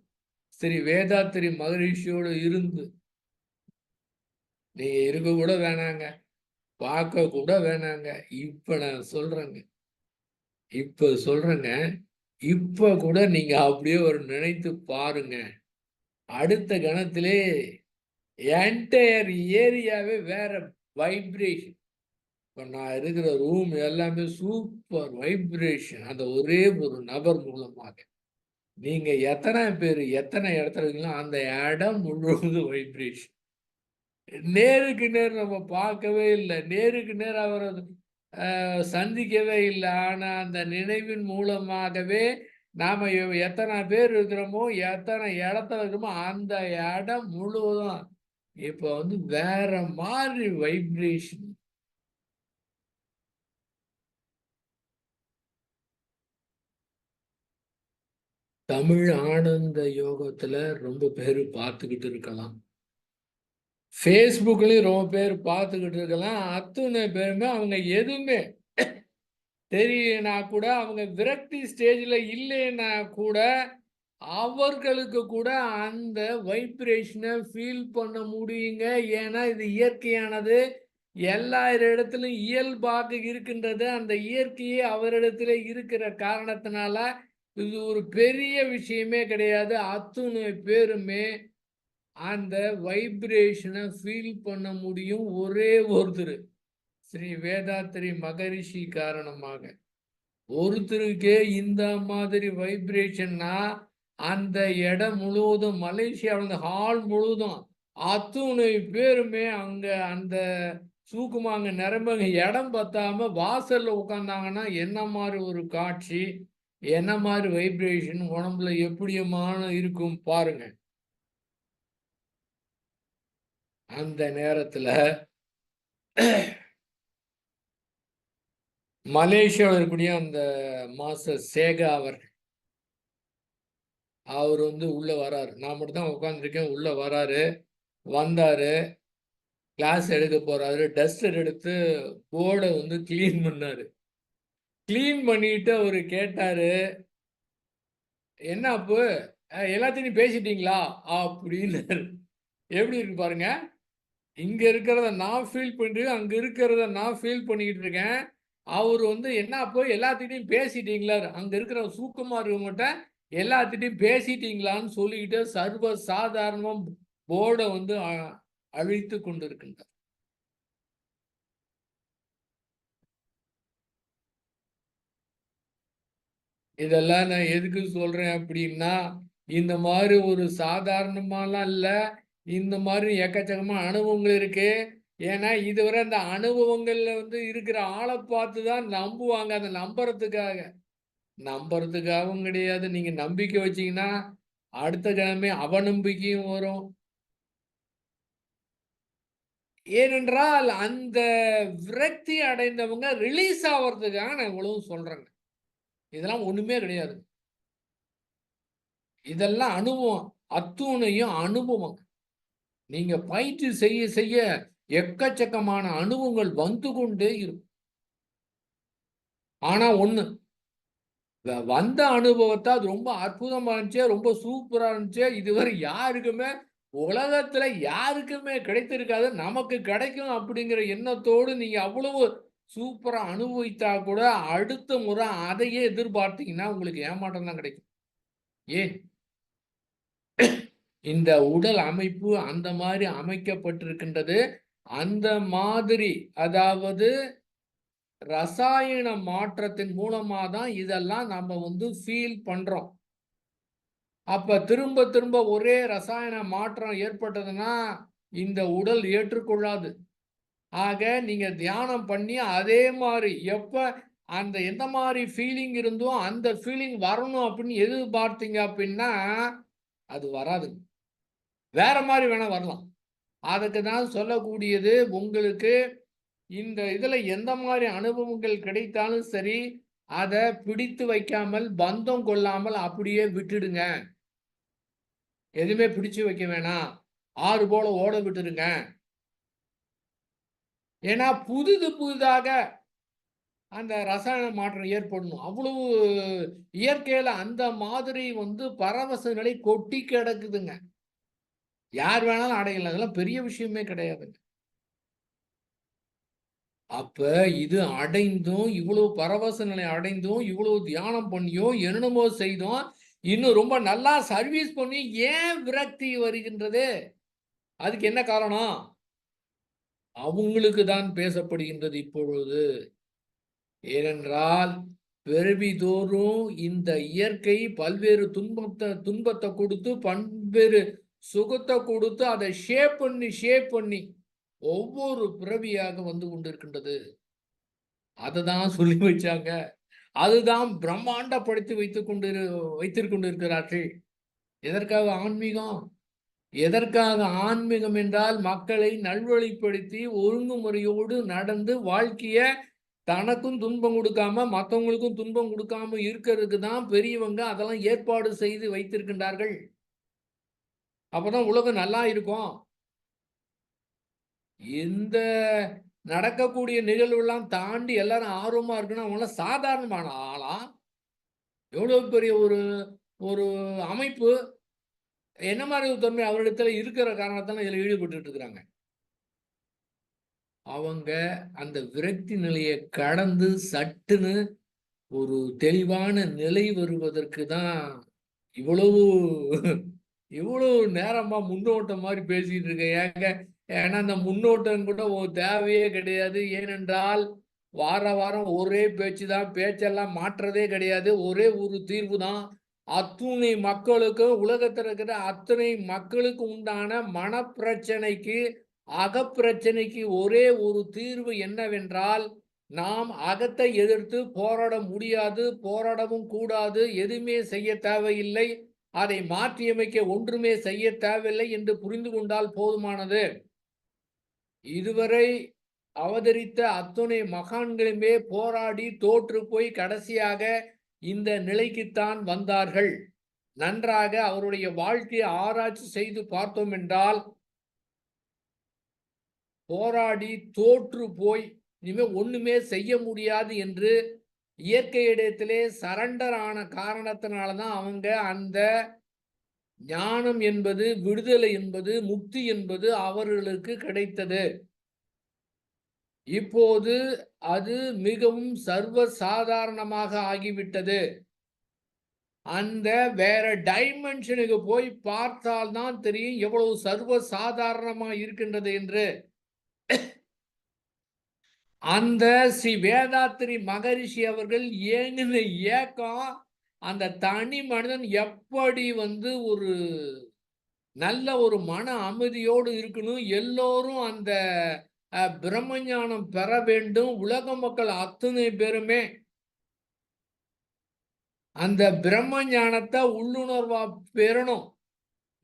ஸ்ரீ வேதாத்திரி மகரிஷியோட இருந்து, நீங்க இருக்க கூட வேணாங்க. பார்க்க கூட வேணாங்க. இப்ப நான் சொல்றேங்க. இப்ப சொல்றேங்க. இப்ப கூட நீங்க அப்படியே ஒரு நினைத்து பாருங்க. அடுத்த கணத்திலே என்டையர் ஏரியாவே வேற வைப்ரேஷன். இப்ப நான் இருக்கிற ரூம் எல்லாமே சூப்பர் வைப்ரேஷன். அந்த ஒரே ஒரு நபர் மூலமாக. நீங்க எத்தனை பேரு, எத்தனை இடத்துல இருக்கீங்களோ, அந்த இடம் முழுவதும் வைப்ரேஷன். நேருக்கு நேர் நம்ம பார்க்கவே இல்ல. நேருக்கு நேர் அவர சந்திக்கவே இல்ல. ஆனா, அந்த நினைவின் மூலமாகவே நாம எத்தனை பேர் இருக்கிறோமோ, எத்தனை இடத்துல இருக்கிறோமோ, அந்த இடம் முழுவதும் இப்ப வந்து வேற மாரி வைப்ரேஷன். தமிழ் ஆனந்த யோகத்துல ரொம்ப பேரு பார்த்துக்கிட்டு இருக்கலாம். Facebookலயும் ரொம்ப பேர் பார்த்துக்கிட்டு இருக்கலாம். அத்துணை பேருமே அவங்க எதுவுமே தெரியலனா கூட, அவங்க விரக்தி ஸ்டேஜ்ல இல்லைன்னா கூட, அவர்களுக்கு கூட அந்த வைப்ரேஷன ஃபீல் பண்ண முடியுங்க. ஏன்னா, இது இயற்கையானது. எல்லாரிடத்திலும் இயல்பாக இருக்கின்றது. அந்த இயற்கையே அவரிடத்திலே இருக்கிற காரணத்தினால, இது ஒரு பெரிய விஷயமே கிடையாது. அத்துணை பேருமே அந்த வைப்ரேஷன ஃபீல் பண்ண முடியும். ஒரே ஒருத்தரு. ஸ்ரீ வேதாத்திரி மகரிஷி காரணமாக. ஒருத்தருக்கே இந்த மாதிரி வைப்ரேஷன்னா, அந்த இடம் முழுவதும் மலேசியாவுல அந்த ஹால் முழுவதும் அத்துணை பேருமே அங்க அந்த சூக்குமா அங்க நிரம்புங்க. இடம் பத்தாம வாசல்ல உட்கார்ந்தாங்கன்னா, என்ன மாரி ஒரு காட்சி, என்ன மாரி வைப்ரேஷன் உடம்புல எப்படியமான இருக்கும் பாருங்க. அந்த நேரத்துல மலேசியாவுல இருக்கக்கூடிய அந்த மாஸ்டர் சேகா அவர்கள், அவரு வந்து உள்ள வராரு. நான் மட்டும் தான் உட்கார்ந்துருக்கேன். உள்ள வராரு. வந்தாரு. கிளாஸ் எடுக்க போறாரு. டஸ்டர் எடுத்து போர்ட வந்து கிளீன் பண்ணாரு. கிளீன் பண்ணிட்டு அவரு கேட்டாரு, "என்ன அப்பு, எல்லாத்தையும் பேசிட்டீங்களா?" அப்படின்னாரு. எப்படி இருக்கு பாருங்க. இங்க இருக்கிறத நான் ஃபீல் பண்ணிட்டு, அங்க இருக்கிறத நான் ஃபீல் பண்ணிக்கிட்டு இருக்கேன். அவரு வந்து என்ன அப்போ எல்லாத்துட்டயும் பேசிட்டீங்களாரு. அங்க இருக்கிற சூக்கமா இருக்கவங்கட்ட எல்லாத்துட்டயும் பேசிட்டீங்களான்னு சொல்லிக்கிட்டு சர்வ சாதாரணமா போர்ட வந்து அழித்துக் கொண்டிருக்கின்றார். இதெல்லாம் நான் எதுக்கு சொல்றேன் அப்படின்னா, இந்த மாரி ஒரு சாதாரணமாலாம் இல்ல. இந்த மாரி எக்கச்சக்கமான அனுபவங்கள் இருக்கு. ஏன்னா, இதுவரை அந்த அனுபவங்கள்ல வந்து இருக்கிற ஆள பார்த்து தான் நம்புவாங்க. அத நம்புறதுக்காக. நம்புறதுக்காகவும் கிடையாது. நீங்க நம்பிக்கை வச்சீங்கன்னா, அடுத்த கணமே அவநம்பிக்கையும் வரும். ஏனென்றால், அந்த விரக்தி அடைந்தவங்க ரிலீஸ் ஆவறதுக்காக நான் இவ்வளவும் சொல்றேங்க. இதெல்லாம் ஒண்ணுமே கிடையாது. இதெல்லாம் அனுபவம். அத்துணையும் அனுபவம். நீங்க பயிற்சி செய்ய செய்ய எக்கச்சக்கமான அனுபவங்கள் வந்து கொண்டே இருக்கும். ஆனா ஒண்ணு, வந்த அனுபவத்த அது ரொம்ப அற்புதமா இருந்துச்சு. ரொம்ப சூப்பரா இருந்துச்சு. இதுவரை யாருக்குமே உலகத்துல யாருக்குமே கிடைத்திருக்காது. நமக்கு கிடைக்கும் அப்படிங்கிற எண்ணத்தோடு நீங்க அவ்வளவு சூப்பரா அனுபவித்தா கூட, அடுத்த முறை அதையே எதிர்பார்த்தீங்கன்னா, உங்களுக்கு ஏமாற்றம் தான் கிடைக்கும். ஏன்? இந்த உடல் அமைப்பு அந்த மாரி அமைக்கப்பட்டிருக்கின்றது. அந்த மாதிரி அதாவது ரசாயன மாற்றத்தின் மூலமா தான் இதெல்லாம் நம்ம வந்து ஃபீல் பண்றோம். அப்ப திரும்ப திரும்ப ஒரே ரசாயன மாற்றம் ஏற்பட்டதுன்னா, இந்த உடல் ஏற்றுக்கொள்ளாது. ஆக நீங்க தியானம் பண்ணி அதே மாரி எப்ப அந்த எந்த மாரி ஃபீலிங் இருந்தோ, அந்த ஃபீலிங் வரணும் அப்படின்னு எதிர்பார்த்தீங்க அப்படின்னா, அது வராதுங்க. வேற மாரி வேணா வரலாம். அதுக்கு தான் சொல்லக்கூடியது உங்களுக்கு இந்த இதுல எந்த மாரி அனுபவங்கள் கிடைத்தாலும் சரி, அத பிடித்து வைக்காமல், பந்தம் கொள்ளாமல் அப்படியே விட்டுடுங்க. எதுவுமே பிடிச்சு வைக்க வேணாம். ஆறு போல ஓட விட்டுருங்க. ஏன்னா புதிது புதிதாக அந்த ரசாயன மாற்றம் ஏற்படணும். அவ்வளவு இயற்கையில அந்த மாதிரி வந்து பரவச நிலை கொட்டி கிடக்குதுங்க. யார் வேணாலும் அடையலாம். அதெல்லாம் பெரிய விஷயமே கிடையாதுங்க. அப்ப இது அடைந்தும், இவ்வளவு பரவச நிலை அடைந்தும், இவ்வளவு தியானம் பண்ணியும், என்னென்னமோ செய்தும், இன்னும் ரொம்ப நல்லா சர்வீஸ் பண்ணி ஏன் விரக்தி வருகின்றது? அதுக்கு என்ன காரணம்? அவங்களுக்கு தான் பேசப்படுகின்றது இப்பொழுது. ஏனென்றால், பிறவிதோறும் இந்த இயற்கை பல்வேறு துன்பத்த குடுத்து, பல்வேறு சுகத்த குடுத்து, அதை ஷேப் பண்ணி ஒவ்வொரு பிறவியாக வந்து கொண்டிருக்கின்றது. அததான் சொல்லி வச்சாங்க. அதுதான் பிரம்மாண்டப்படுத்தி வைத்துக் கொண்டிருக்கிறார்கள். எதற்காக ஆன்மீகம்? எதற்காக ஆன்மீகம் என்றால், மக்களை நல்வழிப்படுத்தி ஒழுங்குமுறையோடு நடந்து வாழ்க்கைய தனக்கும் துன்பம் குடுக்காம, மத்தவங்களுக்கும் துன்பம் குடுக்காம இருக்கிறதுக்கு தான் பெரியவங்க அதெல்லாம் ஏற்பாடு செய்து வைத்திருக்கின்றார்கள். அப்பதான் உலகம் நல்லா இருக்கும். இந்த நடக்கக்கூடிய நிகழ்வுலாம் தாண்டி எல்லாரும் ஆர்வமா இருக்குன்னா, அவங்கலாம் சாதாரணமான ஆளா? எவ்வளவு பெரிய ஒரு ஒரு அமைப்பு, என்ன மாரி ஒரு தன்மை அவரிடத்துல இருக்கிற காரணத்தால இதுல ஈடுபட்டுட்டு இருக்கிறாங்க. அவங்க அந்த விரக்தி நிலைய கடந்து சட்டுன்னு ஒரு தெளிவான நிலை வருவதற்கு தான் இவ்வளவு இவ்வளவு நேரமா முன்னோட்டம் மாரி பேசிட்டு இருக்கேன். ஏங்க, ஏன்னா அந்த முன்னோட்டம் கூட தேவையே கிடையாது. ஏனென்றால், வாரம் ஒரே பேச்சு தான். பேச்செல்லாம் மாற்றதே கிடையாது. ஒரே ஒரு தீர்வு தான். அத்துணை மக்களுக்கும் உலகத்துல இருக்கிற அத்தனை மக்களுக்கு உண்டான மனப்பிரச்சனைக்கு, அகப்பிரச்சனைக்கு ஒரே ஒரு தீர்வு என்னவென்றால், நாம் அகத்தை எதிர்த்து போராட முடியாது, போராடவும் கூடாது, எதுவுமே செய்ய தேவையில்லை. அதை மாற்றியமைக்க ஒன்றுமே செய்ய தேவையில்லை என்று புரிந்து கொண்டால் போதுமானது. இதுவரை அவதரித்த அத்துணை மகான்களுமே போராடி தோற்று போய் கடைசியாக இந்த நிலைக்குத்தான் வந்தார்கள். நன்றாக அவருடைய வாழ்க்கையை ஆராய்ச்சி செய்து பார்த்தோம் என்றால், போராடி தோற்று போய் இனிமே ஒண்ணுமே செய்ய முடியாது என்று இயற்கையிடத்திலே சரண்டர் ஆன காரணத்தினால தான் அவங்க அந்த ஞானம் என்பது, விடுதலை என்பது, முக்தி என்பது அவர்களுக்கு கிடைத்தது. இப்போது அது மிகவும் சர்வ சாதாரணமாக ஆகிவிட்டது. அந்த வேற டைமென்ஷனுக்கு போய் பார்த்தால் தான் தெரியும் எவ்வளவு சர்வ சாதாரணமா இருக்கின்றது என்று. அந்த ஸ்ரீ வேதாத்திரி மகரிஷி அவர்கள் ஏங்கின ஏக்கம், அந்த தனி மனிதன் எப்படி வந்து ஒரு நல்ல ஒரு மன அமைதியோடு இருக்கணும். எல்லோரும் அந்த பிரம்ம ஞானம் பெற வேண்டும். உலக மக்கள் அத்தனை பேருமே அந்த பிரம்ம ஞானத்தை உள்ளுணர்வா பெறணும்.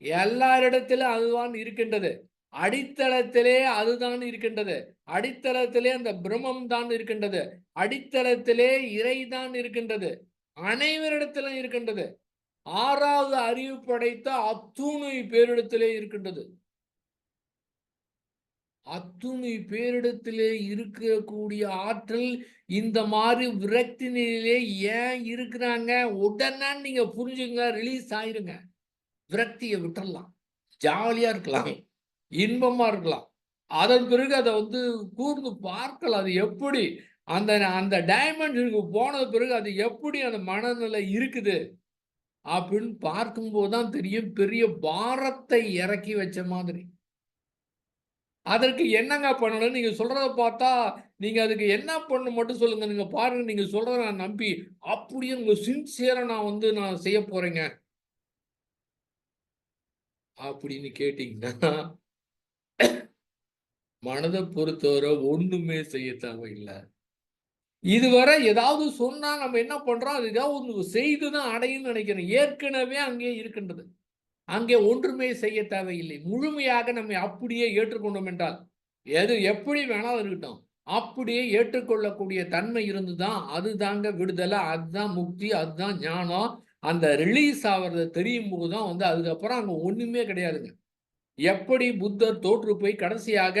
எல்லாரிடத்திலும் அதுதான் இருக்கின்றது. அடித்தளத்திலே அதுதான் இருக்கின்றது. அடித்தளத்திலே அந்த பிரம்மம் தான் இருக்கின்றது. அடித்தளத்திலே இறைதான் இருக்கின்றது. அனைவரிடத்திலும் இருக்கின்றது. 6வது அறிவு படைத்த அத்துணை பேரிடத்திலே இருக்கின்றது. அத்துணை பேரிடத்திலே இருக்கக்கூடிய ஆற்றல் இந்த மாதிரி விரக்தி நிலையிலே ஏன் இருக்கிறாங்க? உடனே நீங்க புரிஞ்சுங்க, ரிலீஸ் ஆயிருங்க. விரக்தியை விட்டுறலாம், ஜாலியா இருக்கலாம், இன்பமா இருக்கலாம். அதன் பிறகு அதை கூர்ந்து பார்க்கலாம். அது எப்படி அந்த அந்த டைமென்ஷனுக்கு போன பிறகு அது எப்படி அந்த மனநிலை இருக்குது அப்படின்னு பார்க்கும்போது தான் தெரியும், பெரிய பாரத்தை இறக்கி வச்ச மாதிரி. அதற்கு என்னங்க பண்ணணும்? நீங்க சொல்றத பார்த்தா, நீங்க அதுக்கு என்ன பண்ணணும் மட்டும் சொல்லுங்க. நீங்க பாருங்க, நீங்க சொல்றத நான் நம்பி, அப்படியே உங்க சின்சியரா நான் செய்ய போறேங்க. அப்படின்னு கேட்டீங்கன்னா, மனத பொறுத்தவரை ஒண்ணுமே செய்ய தேவையில்ல. இதுவரை ஏதாவது சொன்னா நம்ம என்ன பண்றோம்? அது ஏதாவது ஒண்ணு செய்து தான் அடையும்னு நினைக்கிறோம். ஏற்கனவே அங்கே இருக்கின்றது. அங்கே ஒன்றுமே செய்ய தேவையில்லை. முழுமையாக நம்மை அப்படியே ஏற்றுக்கொண்டோம் என்றால், எது எப்படி வேணாலும் இருக்கட்டும். அப்படியே ஏற்றுக்கொள்ளக்கூடிய தன்மை இருந்துதான், அதுதாங்க விடுதலை, அதுதான் முக்தி, அதுதான் ஞானம். அந்த ரிலீஸ் ஆவறது தெரியும்போது தான் அதுக்கப்புறம் அங்க ஒண்ணுமே கிடையாதுங்க. எப்படி புத்தர் தோற்று போய் கடைசியாக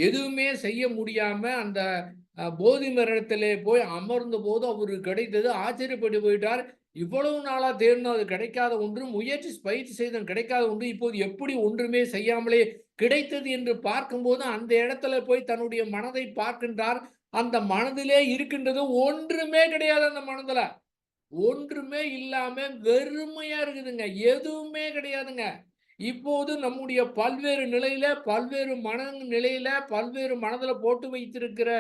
எதுவுமே செய்ய முடியாம அந்த போதி மரத்திலே போய் அமர்ந்தபோது அவருக்கு கிடைத்தது, ஆச்சரியப்பட்டு போயிட்டார். இவ்வளவு நாளா தேடினோம், அது கிடைக்காத ஒன்று, பயிற்சி செய்தும் கிடைக்காத ஒன்று, இப்போது எப்படி ஒன்றுமே செய்யாமலே கிடைத்தது என்று பார்க்கும்போது அந்த இடத்துல போய் தன்னுடைய மனதை பார்க்கின்றார். அந்த மனதிலே இருக்கின்றது ஒன்றுமே கிடையாது. அந்த மனதுல ஒன்றுமே இல்லாம வெறுமையா இருக்குதுங்க. எதுவுமே கிடையாதுங்க. இப்போது நம்முடைய பல்வேறு நிலையில, பல்வேறு மனநிலையில, பல்வேறு மனதுல போட்டு வைத்திருக்கிற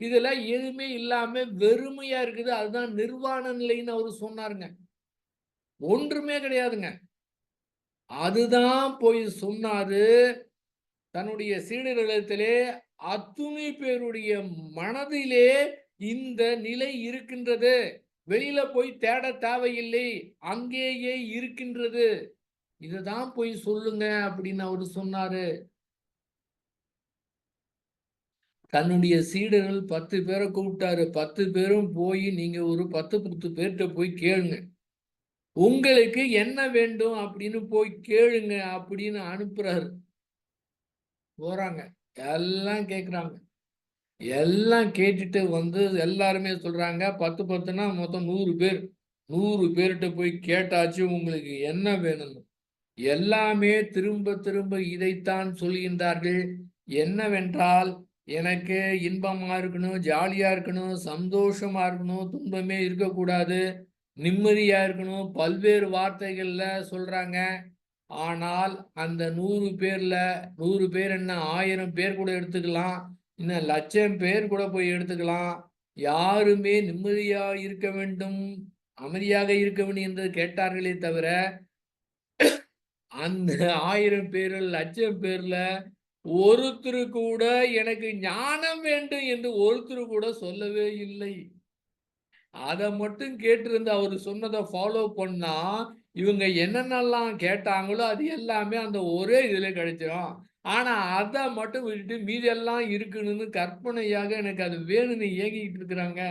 இதுல எதுவுமே இல்லாம வெறுமையா இருக்குது. அதுதான் நிர்வாண நிலைன்னு அவரு சொன்னாருங்க. ஒன்றுமே கிடையாதுங்க. அதுதான் போய் சொன்னாரு. தன்னுடைய சீடர்களிடத்திலே அத்துணை பேருடைய மனதிலே இந்த நிலை இருக்கின்றது. வெளியில போய் தேட தேவையில்லை. அங்கேயே இருக்கின்றது. இததான் போய் சொல்லுங்க அப்படின்னு அவரு சொன்னாரு. தன்னுடைய சீடர்கள் 10 பேரை கூப்பிட்டாரு. 10 பேரும் போய் நீங்க ஒரு 10 பேர்ட்ட போய் கேளுங்க. உங்களுக்கு என்ன வேண்டும் அப்படின்னு போய் கேளுங்க அப்படின்னு அனுப்புறாரு. போறாங்க. எல்லாம் கேட்குறாங்க. எல்லாம் கேட்டுட்டு எல்லாருமே சொல்றாங்க 10 10ன்னா மொத்தம் 100 பேர். 100 பேர்ட்ட போய் கேட்டாச்சு உங்களுக்கு என்ன வேணும்னு. எல்லாமே திரும்ப திரும்ப இதைத்தான் சொல்கின்றார்கள். என்னவென்றால், எனக்கு இன்பமா இருக்கணும், ஜாலியா இருக்கணும், சந்தோஷமா இருக்கணும், துன்பமே இருக்கக்கூடாது, நிம்மதியா இருக்கணும், பல்வேறு வார்த்தைகள்ல சொல்றாங்க. ஆனால் அந்த 100 பேர்ல 100 பேர் என்ன 1000 பேர் கூட எடுத்துக்கலாம். இன்னும் 1,00,000 பேர் கூட போய் எடுத்துக்கலாம். யாருமே நிம்மதியா இருக்க வேண்டும், அமைதியாக இருக்க வேண்டும் என்று கேட்டார்களே தவிர, அந்த 1000 பேர்ல, 1,00,000 பேர்ல ஒருத்தரு கூட எனக்கு ஞானம் வேண்டும் என்று ஒருத்தரு கூட சொல்லவே இல்லை. அத மட்டும் கேட்டிருந்து அவரு சொன்னத ஃபாலோ பண்ணா, இவங்க என்னென்னலாம் கேட்டாங்களோ, அது எல்லாமே அந்த ஒரே இதுல கிடைச்சிரும். ஆனா, அத மட்டும் விட்டுட்டு மீதியெல்லாம் இருக்கணும்னு கற்பனையாக எனக்கு அது வேணும்னு ஏங்கிக்கிட்டு இருக்கிறாங்க.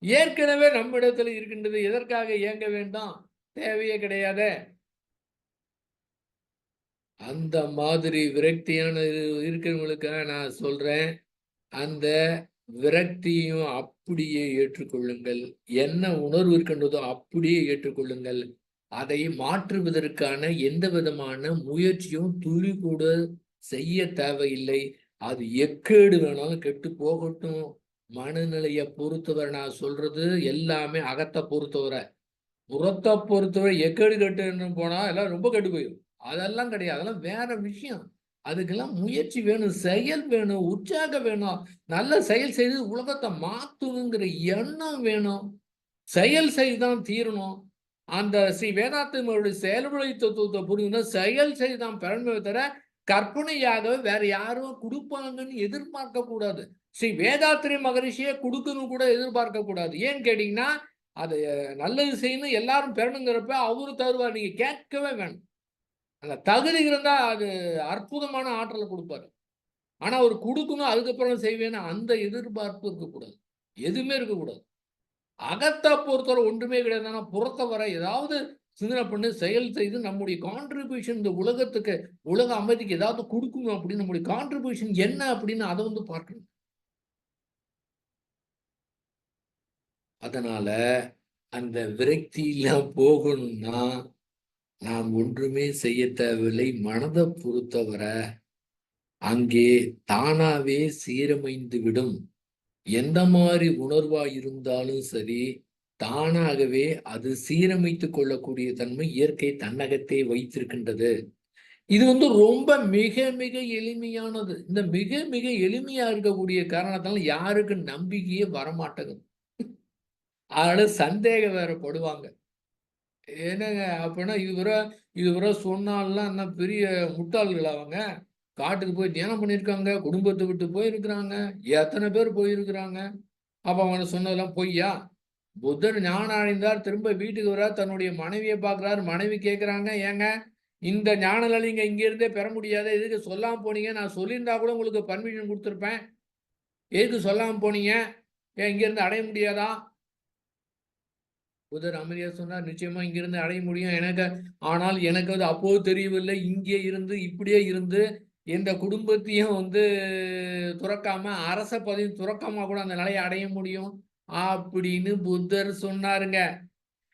ஏற்கனவே நம்மிடத்துல இருக்கின்றது. எதற்காக ஏங்க வேண்டும்? தேவையே கிடையாதே! அந்த மாதிரி விரக்தியான இருக்கிறவங்களுக்காக நான் சொல்றேன். அந்த விரக்தியும் அப்படியே ஏற்றுக்கொள்ளுங்கள். என்ன உணர்வு இருக்கின்றதோ அப்படியே ஏற்றுக்கொள்ளுங்கள். அதை மாற்றுவதற்கான எந்த விதமான முயற்சியும் துளி கூட செய்ய தேவையில்லை. அது எக்கேடு வேணாலும் கெட்டு போகட்டும். மனநிலைய பொறுத்தவரை நான் சொல்றது எல்லாமே அகத்த பொறுத்தவரை. புறத்த பொறுத்தவரை எக்கேடு கெட்டுன்னு போனா எல்லாம் ரொம்ப கெட்டு போயிரும். அதெல்லாம் கிடையாது. அதெல்லாம் வேற விஷயம். அதுக்கெல்லாம் முயற்சி வேணும், செயல் வேணும், உற்சாகம் வேணும். நல்ல செயல் செய்து உலகத்த மாத்தணுங்கிற எண்ணம் வேணும். செயல் செய்து தான் தீரணும். அந்த ஸ்ரீ வேதாத்திரிகளுடைய செயல்முறை தத்துவத்தை புரிஞ்சுக்கணும். செயல் செய்து தான் பெறணுமே தவிர, கற்பனையாகவே வேற யாரும் குடுப்பாங்கன்னு எதிர்பார்க்க கூடாது. ஸ்ரீ வேதாத்திரி மகரிஷியே குடுக்கணும் கூட எதிர்பார்க்க கூடாது. ஏன்னு கேட்டீங்கன்னா, அது நல்லது செய்யணும் எல்லாரும் பெறணுங்கிறப்ப அவரு தருவார். நீங்க கேட்கவே வேணாம். அந்த தகுதி இருந்தா அது அற்புதமான ஆற்றல குடுப்பாரு. ஆனா அவரு குடுக்கணும், அதுக்கப்புறம் செய்வேன்னு அந்த எதிர்பார்ப்பு இருக்கக்கூடாது. எதுவுமே இருக்கக்கூடாது. அகத்த பொறுத்தவரை ஒன்றுமே கிடையாது. ஆனா புறத்த வர ஏதாவது சிந்தனை பண்ணு, செயல் செய்து நம்முடைய கான்ட்ரிபியூஷன் இந்த உலகத்துக்கு, உலக அமைதிக்கு ஏதாவது கொடுக்கணும் அப்படின்னு நம்முடைய கான்ட்ரிபியூஷன் என்ன அப்படின்னு அதை வந்து பார்க்கணும். அதனால அந்த விரக்தியில போகணும்னா நாம் ஒன்றுமே செய்ய தேவையில்லை. மனதை பொறுத்தவரை அங்கே தானாவே சீரமைந்து விடும். எந்த மாதிரி உணர்வா இருந்தாலும் சரி, தானாகவே அது சீரமைத்துக் கொள்ளக்கூடிய தன்மை இயற்கை தன்னகத்தே வைத்திருக்கின்றது. இது வந்து ரொம்ப மிக மிக எளிமையானது. இந்த மிக மிக எளிமையா இருக்கக்கூடிய காரணத்தால யாருக்கு நம்பிக்கையே வரமாட்டேங்குது. அதனால சந்தேகம் வேற படுவாங்க. என்னங்க அப்படின்னா இதுவரை சொன்னாலாம் என்ன பெரிய முட்டாள்கள் அவங்க? காட்டுக்கு போய் தியானம் பண்ணியிருக்காங்க, குடும்பத்தை விட்டு போயிருக்கிறாங்க, எத்தனை பேர் போயிருக்கிறாங்க. அப்ப அவங்க சொன்னதெல்லாம் பொய்யா? புத்தர் ஞானம் அடைந்தார், திரும்ப வீட்டுக்கு வர்றார், தன்னுடைய மனைவியை பார்க்கிறார். மனைவி கேட்கிறாங்க, ஏங்க இந்த ஞான நிலை நீங்க இங்க இருந்தே பெற முடியாத, எதுக்கு சொல்லாம போனீங்க? நான் சொல்லியிருந்தா கூட உங்களுக்கு பர்மிஷன் கொடுத்துருப்பேன். எதுக்கு சொல்லாம போனீங்க? ஏன் இங்க இருந்து அடைய முடியாதா? புதர் அமைதியா சொன்னார், நிச்சயமா இங்கிருந்து அடைய முடியும். ஆனால் எனக்கு அது அப்போது தெரியவில்லை. இங்கே இருந்து இப்படியே இருந்து இந்த குடும்பத்தையும் வந்து துறக்காம, அரச பதவி துறக்காம கூட அந்த நிலையை அடைய முடியும் அப்படின்னு புத்தர் சொன்னாருங்க.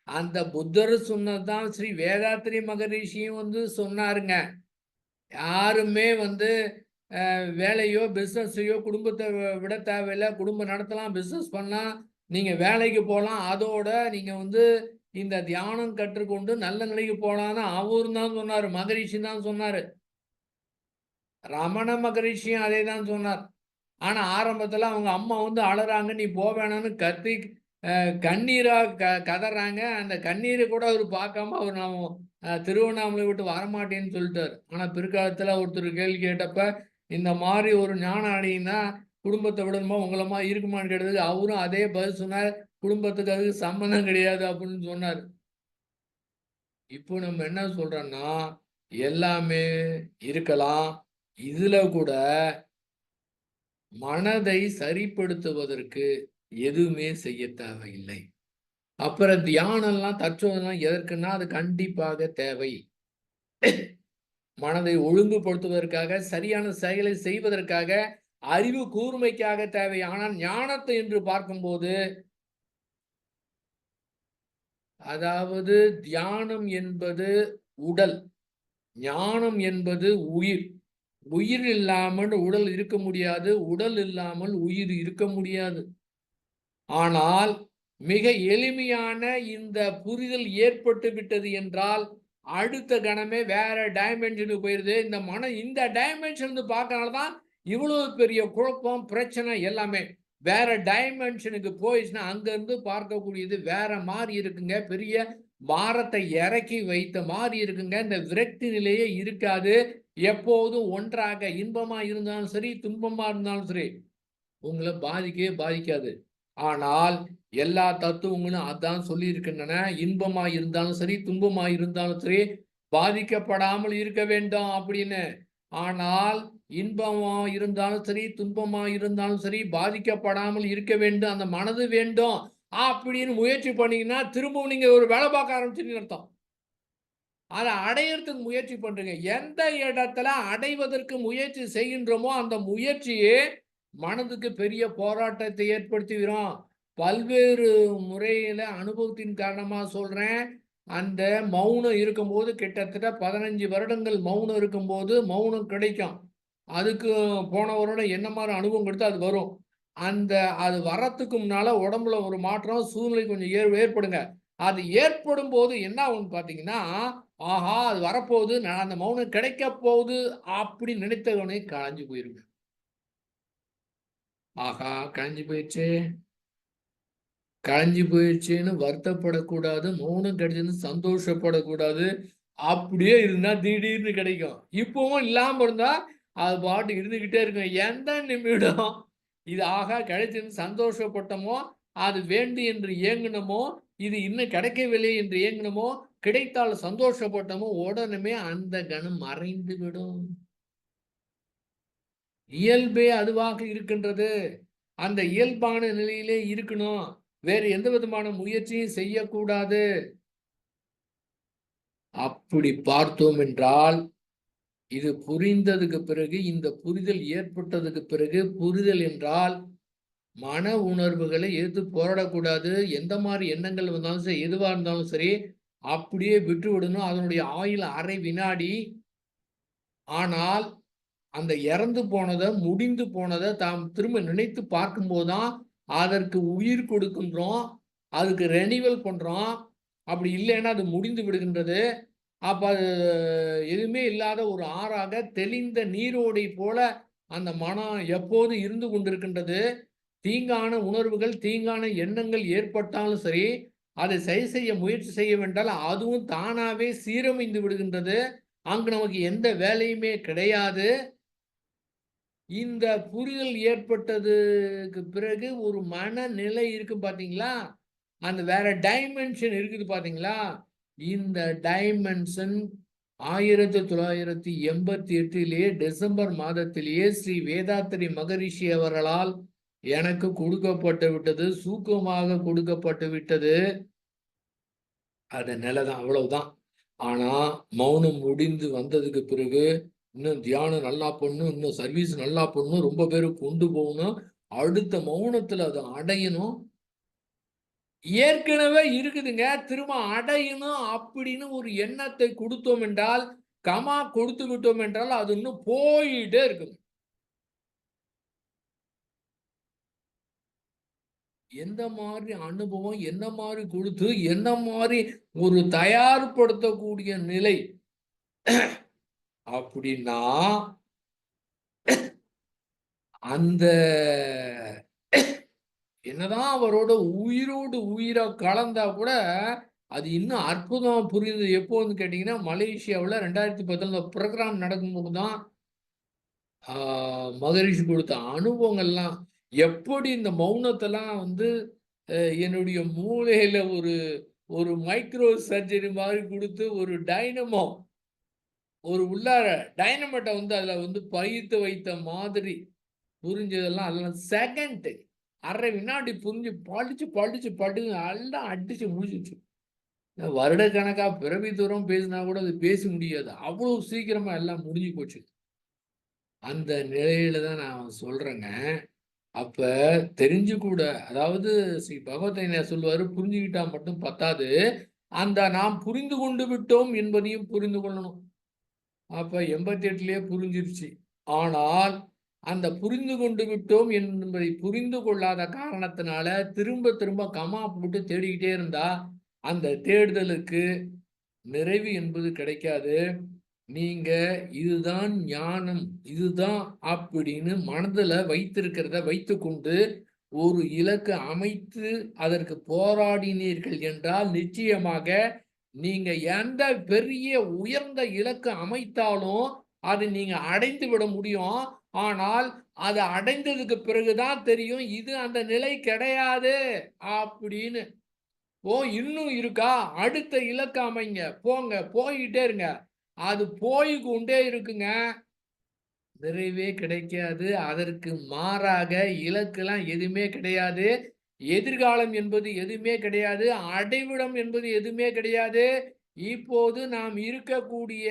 அந்த புத்தர் சொன்னதுதான் ஸ்ரீ வேதாத்திரி மகரிஷியும் வந்து சொன்னாருங்க. யாருமே வந்து வேலையோ பிஸ்னஸையோ குடும்பத்தை விட தேவையில்லை. குடும்பம் நடத்தலாம், பிஸ்னஸ் பண்ணலாம், நீங்க வேலைக்கு போகலாம். அதோட நீங்க வந்து இந்த தியானம் கற்றுக்கொண்டு நல்ல நிலைக்கு போகலான்னு அவரும் தான் சொன்னாரு. மகரிஷி தான் சொன்னாரு. ரமண மகரிஷியும் அதே தான் சொன்னார். ஆனா ஆரம்பத்துல அவங்க அம்மா வந்து அழறாங்க, நீ வேணான்னு கத்தி கண்ணீரா கதறாங்க. அந்த கண்ணீரை கூட அவர் பார்க்காம அவர் நான் திருவண்ணாமலை விட்டு வரமாட்டேன்னு சொல்லிட்டார். ஆனா பிற்காலத்துல ஒருத்தர் கேள்வி கேட்டப்ப இந்த மாதிரி ஒரு ஞானம் அடையினா குடும்பத்தை விடணுமா உங்களை மாதிரி இருக்குமான்னு கேட்டதுக்கு அவரும் அதே பதில் சொன்னார். குடும்பத்துக்கு அதுக்கு சம்பந்தம் கிடையாது அப்படின்னு சொன்னார். இப்போ நம்ம என்ன சொல்றோம்னா எல்லாமே இருக்கலாம். இதுல கூட மனதை சரிப்படுத்துவதற்கு எதுவுமே செய்ய தேவையில்லை. அப்புறம் தியானம்லாம் தற்சோதனை எதற்குன்னா அது கண்டிப்பாக தேவை. மனதை ஒழுங்குபடுத்துவதற்காக, சரியான செயலை செய்வதற்காக, அறிவு கூர்மைக்காக தேவை. ஆனால் ஞானத்தை என்று பார்க்கும்போது, அதாவது தியானம் என்பது உடல், ஞானம் என்பது உயிர். உயிர் இல்லாமல் உடல் இருக்க முடியாது, உடல் இல்லாமல் உயிர் இருக்க முடியாது. ஆனால் மிக எளிமையான இந்த புரிதல் ஏற்பட்டு விட்டது என்றால் அடுத்த கணமே வேற டைமென்ஷனுக்கு போயிருது. இந்த மனம் இந்த டைமென்ஷன் பார்க்கறனாலதான் இவ்வளவு பெரிய குழப்பம், பிரச்சனை எல்லாமே. வேற டைமென்ஷனுக்கு போயிடுச்சுன்னா அங்க இருந்து பார்க்கக்கூடியது வேற மாதிரி இருக்குங்க. பெரிய பாரத்தை இறக்கி வைத்த மாதிரி இருக்குங்க. இந்த விரக்தி நிலையே இருக்காது. எப்போதும் ஒன்றாக இன்பமா இருந்தாலும் சரி, துன்பமா இருந்தாலும் சரி, உங்களை பாதிக்கவே பாதிக்காது. ஆனால் எல்லா தத்துவங்களும் அதான் சொல்லி இருக்கின்றன. இன்பமா இருந்தாலும் சரி, துன்பமா இருந்தாலும் சரி, பாதிக்கப்படாமல் இருக்க வேண்டும் அப்படின்னு. ஆனால் இன்பமா இருந்தாலும் சரி, துன்பமா இருந்தாலும் சரி, பாதிக்கப்படாமல் இருக்க வேண்டும், அந்த மனது வேண்டும் அப்படின்னு முயற்சி பண்ணீங்கன்னா திரும்பவும் நீங்க ஒரு வேலை பார்க்க ஆரம்பிச்சுன்னு அர்த்தம். அதை அடையறதுக்கு முயற்சி பண்றீங்க. எந்த இடத்துல அடைவதற்கு முயற்சி செய்கின்றோமோ அந்த முயற்சியே மனதுக்கு பெரிய போராட்டத்தை ஏற்படுத்துகிறோம். பல்வேறு முறையில அனுபவத்தின் காரணமா சொல்றேன். அந்த மௌனம் இருக்கும்போது கிட்டத்தட்ட 15 வருடங்கள் மௌனம் இருக்கும்போது மௌனம் கிடைக்கும். அதுக்கு போன வருடம் என்ன மாதிரி அனுபவம் கிடைத்தோ அது வரும். அது வர்றதுக்கு முன்னால உடம்புல ஒரு மாற்றம், சூழ்நிலை கொஞ்சம் ஏற்படுங்க. அது ஏற்படும் போது என்ன ஆகும்னு பார்த்தீங்கன்னா, ஆஹா! அது வரப்போகுது, நான் அந்த மௌனம் கிடைக்க போகுது அப்படின்னு நினைத்தவனே கலைஞ்சு போயிருங்க. ஆஹா! கலைஞ்சு போயிடுச்சே, கலைஞ்சு போயிடுச்சேன்னு வருத்தப்படக்கூடாது. மௌனம் கிடைச்சதுன்னு சந்தோஷப்படக்கூடாது. அப்படியே இருந்தா திடீர்னு கிடைக்கும். இப்பவும் இல்லாம இருந்தா, அது பாட்டுக்கு இருந்துகிட்டே இருக்கும். எந்த நிமிடம் இது ஆஹா கிடைச்சதுன்னு சந்தோஷப்பட்டோமோ, அது வேண்டும் என்று ஏங்குனோமோ, இது இன்னும் கிடைக்கவில்லை என்று ஏங்குனோமோ, கிடைத்தால் சந்தோஷப்பட்டோமோ, உடனுமே அந்த கணம் மறைந்து விடும். இயல்பே அதுவாக இருக்கின்றது. அந்த இயல்பான நிலையிலே இருக்கணும். வேறு எந்த விதமான முயற்சியும் செய்யக்கூடாது. அப்படி பார்த்தோம் என்றால் இது புரிந்ததுக்கு பிறகு, இந்த புரிதல் ஏற்பட்டதுக்கு பிறகு, புரிதல் என்றால் மன உணர்வுகளை எதிர்த்து போராடக்கூடாது. எந்த மாதிரி எண்ணங்கள் வந்தாலும் சரி, எதுவா இருந்தாலும் சரி, அப்படியே விட்டு விடணும். அதனுடைய ஆயுள் அரை வினாடி. ஆனால் அந்த இறந்து போனதை, முடிந்து போனதை தாம் திரும்ப நினைத்து பார்க்கும்போது தான் அதற்கு உயிர் கொடுக்கின்றோம். அதுக்கு ரெனிவல் பண்றோம். அப்படி இல்லைன்னா அது முடிந்து விடுகின்றது. அப்ப அது எதுவுமே இல்லாத ஒரு ஆறாக தெளிந்த நீரோடை போல அந்த மனம் எப்போதும் இருந்து கொண்டிருக்கின்றது. தீங்கான உணர்வுகள், தீங்கான எண்ணங்கள் ஏற்பட்டாலும் சரி, அதை சரி செய்ய முயற்சி செய்ய வேண்டால் அதுவும் தானாவே சீரமைந்து விடுகின்றது. அங்கு நமக்கு எந்த வேலையுமே கிடையாது. இந்த புரிதல் ஏற்பட்டதுக்கு பிறகு ஒரு மனநிலை இருக்கு பார்த்தீங்களா? அந்த வேற டைமென்ஷன் இருக்குது பார்த்தீங்களா? இந்த டைமென்ஷன் 1988 டிசம்பர் மாதத்திலேயே ஸ்ரீ வேதாத்திரி மகரிஷி அவர்களால் எனக்கு கொடுக்கப்பட்டு விட்டது. சூக்கமாக கொடுக்கப்பட்டு விட்டது. அது நிலைதான், அவ்வளவுதான். ஆனா மௌனம் முடிந்து வந்ததுக்கு பிறகு இன்னும் தியானம் நல்லா பண்ணணும், இன்னும் சர்வீஸ் நல்லா பண்ணணும், ரொம்ப பேருக்கு கொண்டு போகணும், அடுத்த மௌனத்துல அதை அடையணும். ஏற்கனவே இருக்குதுங்க, திரும்ப அடையணும் அப்படின்னு ஒரு எண்ணத்தை கொடுத்தோம் என்றால், கமா கொடுத்து விட்டோம் என்றால் அது இன்னும் போயிட்டே இருக்கும். எந்த மாதிரி அனுபவம், என்ன மாதிரி கொடுத்து, என்ன மாதிரி ஒரு தயார்படுத்தக்கூடிய நிலை அப்படின்னா அந்த என்னதான் அவரோட உயிரோடு உயிரா கலந்தா கூட அது இன்னும் அற்புதமா புரியுது. எப்போன்னு கேட்டீங்கன்னா, மலேசியாவுல 2010 ப்ரோக்ராம் நடக்கும்போது தான் மகரிஷி கொடுத்த அனுபவங்கள்லாம் எப்படி இந்த மௌனத்தெல்லாம் வந்து என்னுடைய மூளையில ஒரு ஒரு மைக்ரோ சர்ஜரி மாதிரி கொடுத்து ஒரு டைனமோ ஒரு உள்ளார டைனமேட்டை வந்து அதில் வந்து பயித்து வைத்த மாதிரி புரிஞ்சதெல்லாம் அதெல்லாம் செகண்ட் அரை வினாடி புரிஞ்சு படிச்சு படிச்சு படுங்க எல்லாம் அடிச்சு முடிச்சிச்சு. வருடக்கணக்கா பிறவி தூரம் பேசினா கூட அது பேச முடியாது. அவ்வளவு சீக்கிரமா எல்லாம் முடிஞ்சு போச்சு. அந்த நிலையில தான் நான் சொல்றேங்க. அப்ப தெரிஞ்சு கூட அதாவது ஸ்ரீ பகவத்தையா சொல்லுவாரு, புரிஞ்சுக்கிட்டா மட்டும் பத்தாது. அந்த நாம் புரிந்து கொண்டு விட்டோம் என்பதையும் புரிந்து கொள்ளணும். அப்ப 88லயே புரிஞ்சிருச்சு. ஆனால் அந்த புரிந்து கொண்டு விட்டோம் என்பதை புரிந்து கொள்ளாத காரணத்தினால திரும்ப திரும்ப கமா போட்டு தேடிக்கிட்டே இருந்தா அந்த தேடுதலுக்கு நிறைவு என்பது கிடைக்காது. நீங்க இதுதான் ஞானம், இதுதான் அப்படின்னு மனதுல வைத்திருக்கிறத வைத்துக்கொண்டு ஒரு இலக்கு அமைத்து அதற்கு போராடினீர்கள் என்றால் நிச்சயமாக நீங்க எந்த பெரிய உயர்ந்த இலக்கு அமைத்தாலும் அது நீங்க அடைந்து விட முடியும். ஆனால் அது அடைந்ததுக்கு பிறகுதான் தெரியும் இது அந்த நிலை கிடையாது அப்படின்னு. ஓ இன்னும் இருக்கா, அடுத்த இலக்கு அமைங்க, போங்க, போயிட்டே இருங்க. அது போய் கொண்டே இருக்குங்க, நிறைவே கிடைக்காது. அதற்கு மாறாக இலக்கெல்லாம் எதுவுமே கிடையாது. எதிர்காலம் என்பது எதுவுமே கிடையாது. அடைவிடம் என்பது எதுவுமே கிடையாது. இப்போது நாம் இருக்கக்கூடிய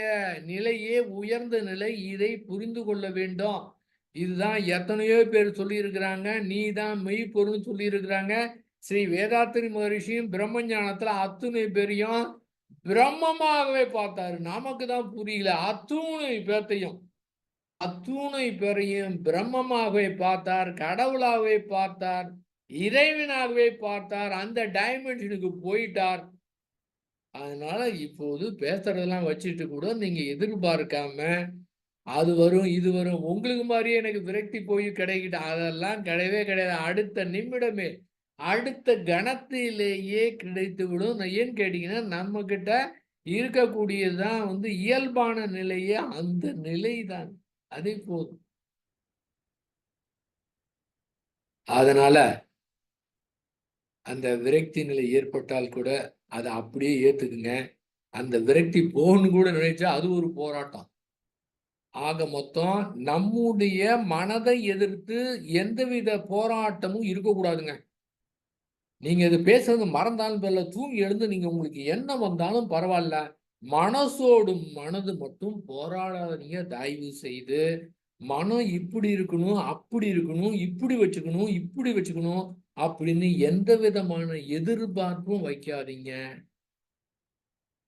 நிலையே உயர்ந்த நிலை. இதை புரிந்து கொள்ள வேண்டும். இதுதான் எத்தனையோ பேர் சொல்லியிருக்கிறாங்க. நீ தான் மெய்ப்பொருள்னு சொல்லியிருக்கிறாங்க. ஸ்ரீ வேதாத்திரி மகரிஷியும் பிரம்ம ஞானத்துல அத்துணை பேரையும் பிரம்மமாகவே பார்த்தாரு. நமக்கு தான் புரியல. அத்துணை பேர்த்தையும் அத்துணை பேரையும் பிரம்மமாகவே பார்த்தார், கடவுளாகவே பார்த்தார், இறைவனாகவே பார்த்தார். அந்த டைமென்ஷனுக்கு போயிட்டார். அதனால இப்போது பேசுறதெல்லாம் வச்சுட்டு கூட நீங்க எதிர்பார்க்காம அது வரும் இது வரும் உங்களுக்கு மாதிரியே எனக்கு விரக்தி போய் கிடைக்கிட்டு அதெல்லாம் கிடையவே கிடையாது. அடுத்த நிமிடமே அடுத்த கணத்திலேயே கிடைத்து விடும். ஏன்னு கேட்டீங்கன்னா நம்ம கிட்ட இருக்கக்கூடியதுதான் வந்து இயல்பான நிலையே அந்த நிலைதான். அதே போதும். அதனால அந்த விரக்தி நிலை ஏற்பட்டால் கூட அதை அப்படியே ஏத்துக்குங்க. அந்த விரக்தி போகணும்னு கூட நினைச்சா அது ஒரு போராட்டம். ஆக மொத்தம் நம்முடைய மனதை எதிர்த்து எந்தவித போராட்டமும் இருக்கக்கூடாதுங்க. நீங்க இது பேசுறது மறந்தாலும் பரவாயில்ல, தூங்கி எழுந்து நீங்க உங்களுக்கு என்ன வந்தாலும் பரவாயில்ல. மனசோடு மனது மட்டும் போராடாதீங்க தயவு செய்து. மனம் இப்படி இருக்கணும், அப்படி இருக்கணும், இப்படி வச்சுக்கணும், இப்படி வச்சுக்கணும் அப்படின்னு எந்த விதமான எதிர்பார்ப்பும் வைக்காதீங்க.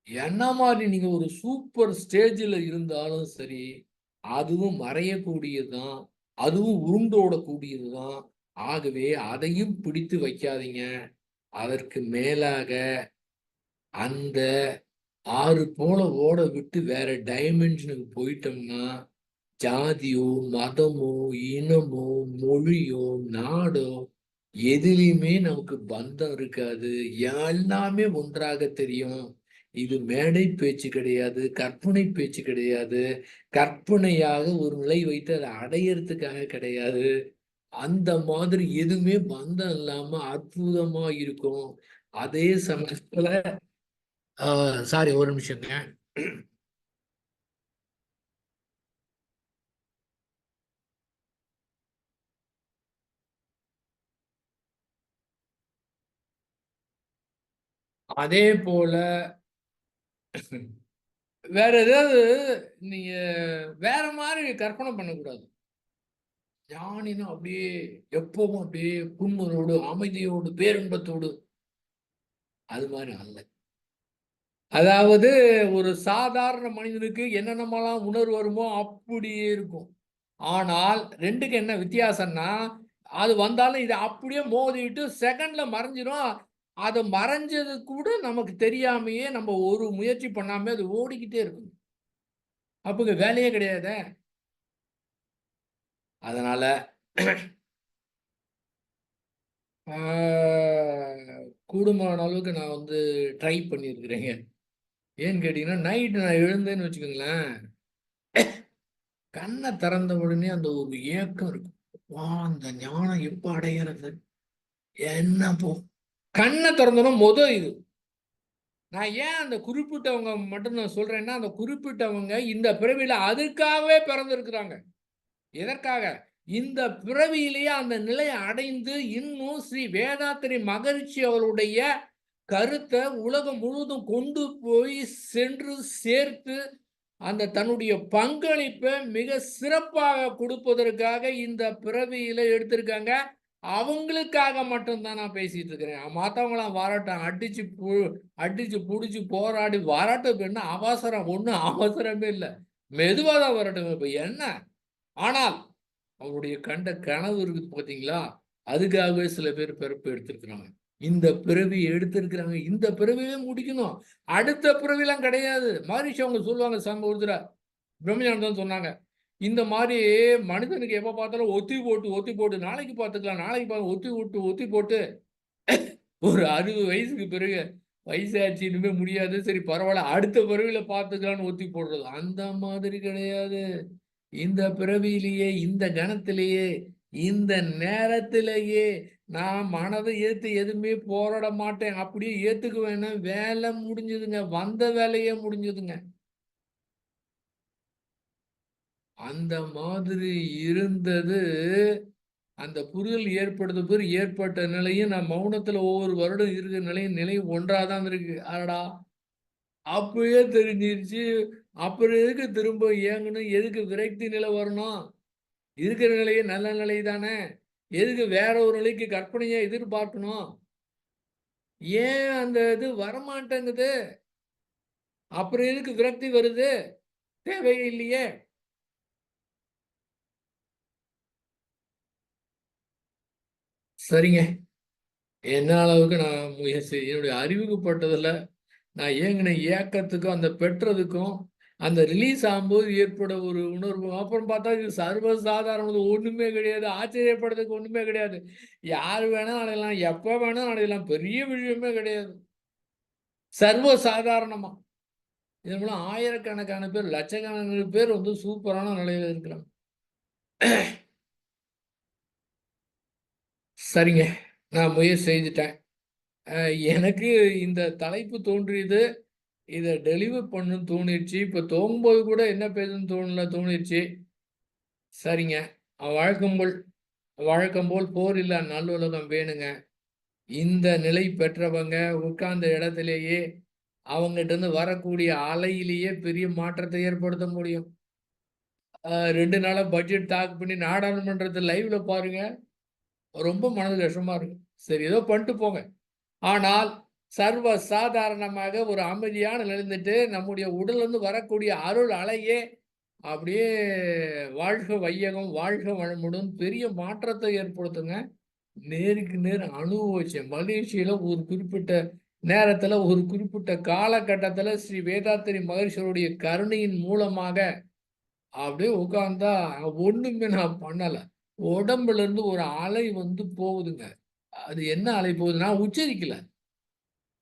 என்ன மாதிரி நீங்க ஒரு சூப்பர் ஸ்டேஜ்ல இருந்தாலும் சரி, அதுவும் மறையக்கூடியதுதான். அதுவும் உருண்டோடக்கூடியதுதான். ஆகவே அதையும் பிடித்து வைக்காதீங்க. அதற்கு மேலாக அந்த ஆறு போல ஓட விட்டு வேற டைமென்ஷனுக்கு போயிட்டோம்னா, ஜாதியோ, மதமோ, இனமோ, மொழியோ, நாடோ எதிலயுமே நமக்கு பந்தம் இருக்காது. எல்லாமே ஒன்றாக தெரியும். இது மேடை பேச்சு கிடையாது, கற்பனை பேச்சு கிடையாது. கற்பனையாக ஒரு நிலை வைத்து அதை அடையறதுக்காக கிடையாது. அந்த மாதிரி எதுவுமே பந்தம் இல்லாம அற்புதமா இருக்கும். அதே சமயத்துல சாரி ஒரு நிமிஷங்க. அதே போல வேற ஏதாவது நீங்க வேற மாதிரி கற்பனை பண்ணக்கூடாது. ஞானின்னா அப்படியே எப்பவும் அப்படியே புன்முறுவலோடு, அமைதியோடு, பேரின்பத்தோடு அது மாதிரி அல்ல. அதாவது ஒரு சாதாரண மனிதனுக்கு என்னென்னமெல்லாம் உணர்வு வருமோ அப்படியே இருக்கும். ஆனால் 2க்கும் என்ன வித்தியாசம்னா, அது வந்தாலும் இத அப்படியே மோதிட்டு செகண்ட்ல மறைஞ்சிரும். அது மறைஞ்சது கூட நமக்கு தெரியாமயே நம்ம ஒரு முயற்சி பண்ணாமயே அது ஓடிக்கிட்டே இருக்கும். அப்ப இங்க வேலையே கிடையாதே! அதனால ஆ கூடுமான அளவுக்கு நான் வந்து ட்ரை பண்ணியிருக்கிறேங்க. ஏன்னு கேட்டீங்கன்னா, நைட் நான் எழுந்தேன்னு வச்சுக்கோங்களேன், கண்ண திறந்த உடனே அந்த ஒரு ஏக்கம் இருக்கும். அந்த ஞானம் எப்ப அடையறது? என்ன போ கண்ண தொறந்தோன இது. நான் ஏன் அந்த குறிப்பிட்டவங்க மட்டும் நான் சொல்றேன்னா, அந்த குறிப்பிட்டவங்க இந்த பிறவியில அதற்காகவே பிறந்திருக்கிறாங்க. எதற்காக? இந்த பிறவியிலேயே அந்த நிலையை அடைந்து இன்னும் ஸ்ரீ வேதாத்திரி மகரிஷி அவருடைய கருத்த உலகம் முழுவதும் கொண்டு போய் சென்று சேர்த்து அந்த தன்னுடைய பங்களிப்பை மிக சிறப்பாக கொடுப்பதற்காக இந்த பிறவியில எடுத்திருக்காங்க. அவங்களுக்காக மட்டும் தான் நான் பேசிட்டு இருக்கிறேன். மத்தவங்களாம் வரட்டும். அடிச்சு புடிச்சு போராடி வரட்டும். என்ன அவசரம்? ஒண்ணும் அவசரமே இல்ல. மெதுவா தான் வரட்டும். இப்ப என்ன? ஆனால் அவருடைய கண்ட கனவு இருக்குது பார்த்தீங்களா? அதுக்காகவே சில பேர் பிறப்பு எடுத்திருக்கிறாங்க. இந்த பிறவி எடுத்திருக்கிறாங்க. இந்த பிறவியே முடிக்கணும். அடுத்த பிறவிலாம் கிடையாது. மகரிஷி அவங்க சொல்லுவாங்க ஒருத்தர பிரம்மஞானந்தம் சொன்னாங்க. இந்த மாரி மனிதனுக்கு எப்ப பார்த்தாலும் ஒத்தி போட்டு நாளைக்கு பார்த்துக்கலாம், நாளைக்கு ஒத்தி போட்டு ஒரு 60 வயசுக்கு பிறகு வயசாச்சு இனிமே முடியாது. சரி பரவால்ல. அடுத்த பிறவியில பார்த்துக்கலாம்னு ஒத்தி போடுறது. அந்த மாதிரி கிடையாது. இந்த பிறவியிலேயே, இந்த கணத்திலேயே, இந்த நேரத்திலேயே நான் மனதை ஏத்து எதுவுமே போராட மாட்டேன். அப்படியே ஏத்துக்குவேன்னா வேலை முடிஞ்சதுங்க. வந்த வேலையே முடிஞ்சதுங்க. அந்த மாதிரி இருந்தது. அந்த புரிதல் ஏற்பட்ட நிலையும் நான் மௌனத்துல ஒவ்வொரு வருடம் இருக்கிற நிலையும் ஒன்றா தான் இருக்கு. அடடா! அப்பயே தெரிஞ்சிருச்சு. அப்புறம் எதுக்கு திரும்ப ஏங்கணும்? எதுக்கு விரக்தி நிலை வரணும்? இருக்கிற நிலையே நல்ல நிலை தானே! எதுக்கு வேற ஒரு நிலைக்கு கற்பனையா எதிர்பார்க்கணும்? ஏன் அந்த இது வரமாட்டேங்குது? அப்புறம் எதுக்கு விரக்தி வருது? தேவையே இல்லையே! சரிங்க. என்ன அளவுக்கு நான் என்னுடைய அறிவுக்குட்பட்டதுல நான் ஏங்கின ஏக்கத்துக்கும், அந்த பெற்றதுக்கும், அந்த ரிலீஸ் ஆகும்போது ஏற்பட ஒரு உணர்வு. அப்புறம் பார்த்தா இது சர்வ சாதாரணது. ஒண்ணுமே கிடையாது. ஆச்சரியப்படுறதுக்கு ஒண்ணுமே கிடையாது. யார் வேணாலும் அடையலாம். எப்ப வேணாலும் அடையலாம். பெரிய விஷயமே கிடையாது. சர்வ சாதாரணமா. இதன் மூலம் ஆயிரக்கணக்கான பேர், லட்சக்கணக்கான பேர் வந்து சூப்பரான நிலையில இருக்கிறாங்க. சரிங்க. நான் முயற்சி செஞ்சுட்டேன். அ எனக்கு இந்த தலைப்பு தோன்றியது. இத டெலிவர் பண்ணணும்னு தோணிருச்சு. இப்ப துவங்கும்போது கூட என்ன பேசணும்னு தோணிருச்சு. சரிங்க. வழக்கம் போல் வழக்கம் போல் போர் இல்லா நல்லுலகம் வேணுங்க. இந்த நிலை பெற்றவங்க உட்கார்ந்த இடத்திலேயே அவங்ககிட்ட இருந்து வரக்கூடிய அலையிலேயே பெரிய மாற்றத்தை ஏற்படுத்த முடியும். 2 நாளா பட்ஜெட் தாக்கு பண்ணி நாடாளுமன்றத்தை லைவ்ல பாருங்க. ரொம்ப மனது கஷ்டமா இருக்கு. சரி ஏதோ பண்ணிட்டு போங்க. ஆனால் சர்வ சாதாரணமாக ஒரு அமைதியான நிலைந்துட்டு நம்முடைய உடலிருந்து வரக்கூடிய அருள் அலையே அப்படியே வாழ்க வையகம், வாழ்க வளமுடன் பெரிய மாற்றத்தை ஏற்படுத்துங்க. நேருக்கு நேர் அனுபவிச்சேன். மலேசியால ஒரு குறிப்பிட்ட நேரத்துல, ஒரு குறிப்பிட்ட காலகட்டத்துல ஸ்ரீ வேதாத்திரி மகரிஷியருடைய கருணையின் மூலமாக அப்படியே உட்கார்ந்தா ஒண்ணுமே நான் பண்ணல. உடம்புல இருந்து ஒரு அலை வந்து போகுதுங்க. அது என்ன அலை போகுது? நான் உச்சரிக்கல.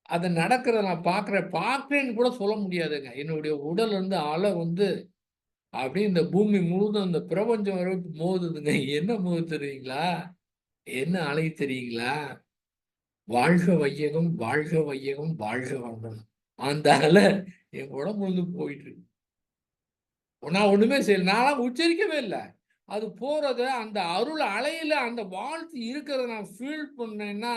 அது நடக்கிறத நான் பார்க்குறேன். பார்க்கிறேன்னு கூட சொல்ல முடியாதுங்க. என்னுடைய உடல்ல இருந்து அலை வந்து அப்படியே இந்த பூமி முழுதும் இந்த பிரபஞ்சம் வரைக்கும் மோதுதுங்க. என்ன மோதுது தெரியுங்களா? என்ன அலை தெரியுங்களா? வாழ்க வையகம், வாழ்க வையகம், வாழ்க வளமுடன். அந்த அலை என் உடம்புல இருந்து போயிட்டு இருக்கு. நான் ஒண்ணுமே செய்யல. நான்லாம் உச்சரிக்கவே இல்ல. அது போறத அந்த அருள் அலையில அந்த வாழ்த்து இருக்கிறத நான் ஃபீல் பண்ணேன்னா,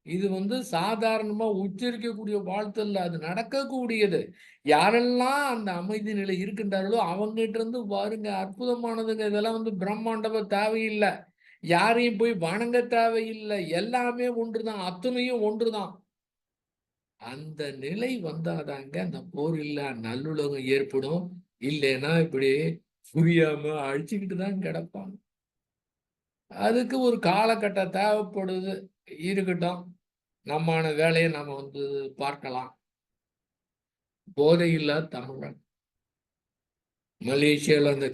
இது வந்து சாதாரணமா உச்சரிக்கக்கூடிய வாழ்த்து இல்ல. அது நடக்கக்கூடியது. யாரெல்லாம் அந்த அமைதி நிலை இருக்கின்றார்களோ, அவங்ககிட்ட இருந்து பாருங்க அற்புதமானதுங்க. இதெல்லாம் வந்து பிரம்மாண்டமா தேவையில்ல. யாரையும் போய் வணங்க தேவையில்ல. எல்லாமே ஒன்றுதான். அத்தனையும் ஒன்றுதான். அந்த நிலை வந்தாதாங்க அந்த போரில்லா நல்லுலகம் ஏற்படும். இல்லைன்னா இப்படி புரியாம அழிச்சுக்கிட்டு தான் கிடப்பாங்க. அதுக்கு ஒரு காலகட்டம் தேவைப்படுது. இருக்கட்டும். நம்மான வேலைய நம்ம வந்து பார்க்கலாம். போதையில்லா தமிழன். மலேசியால அந்த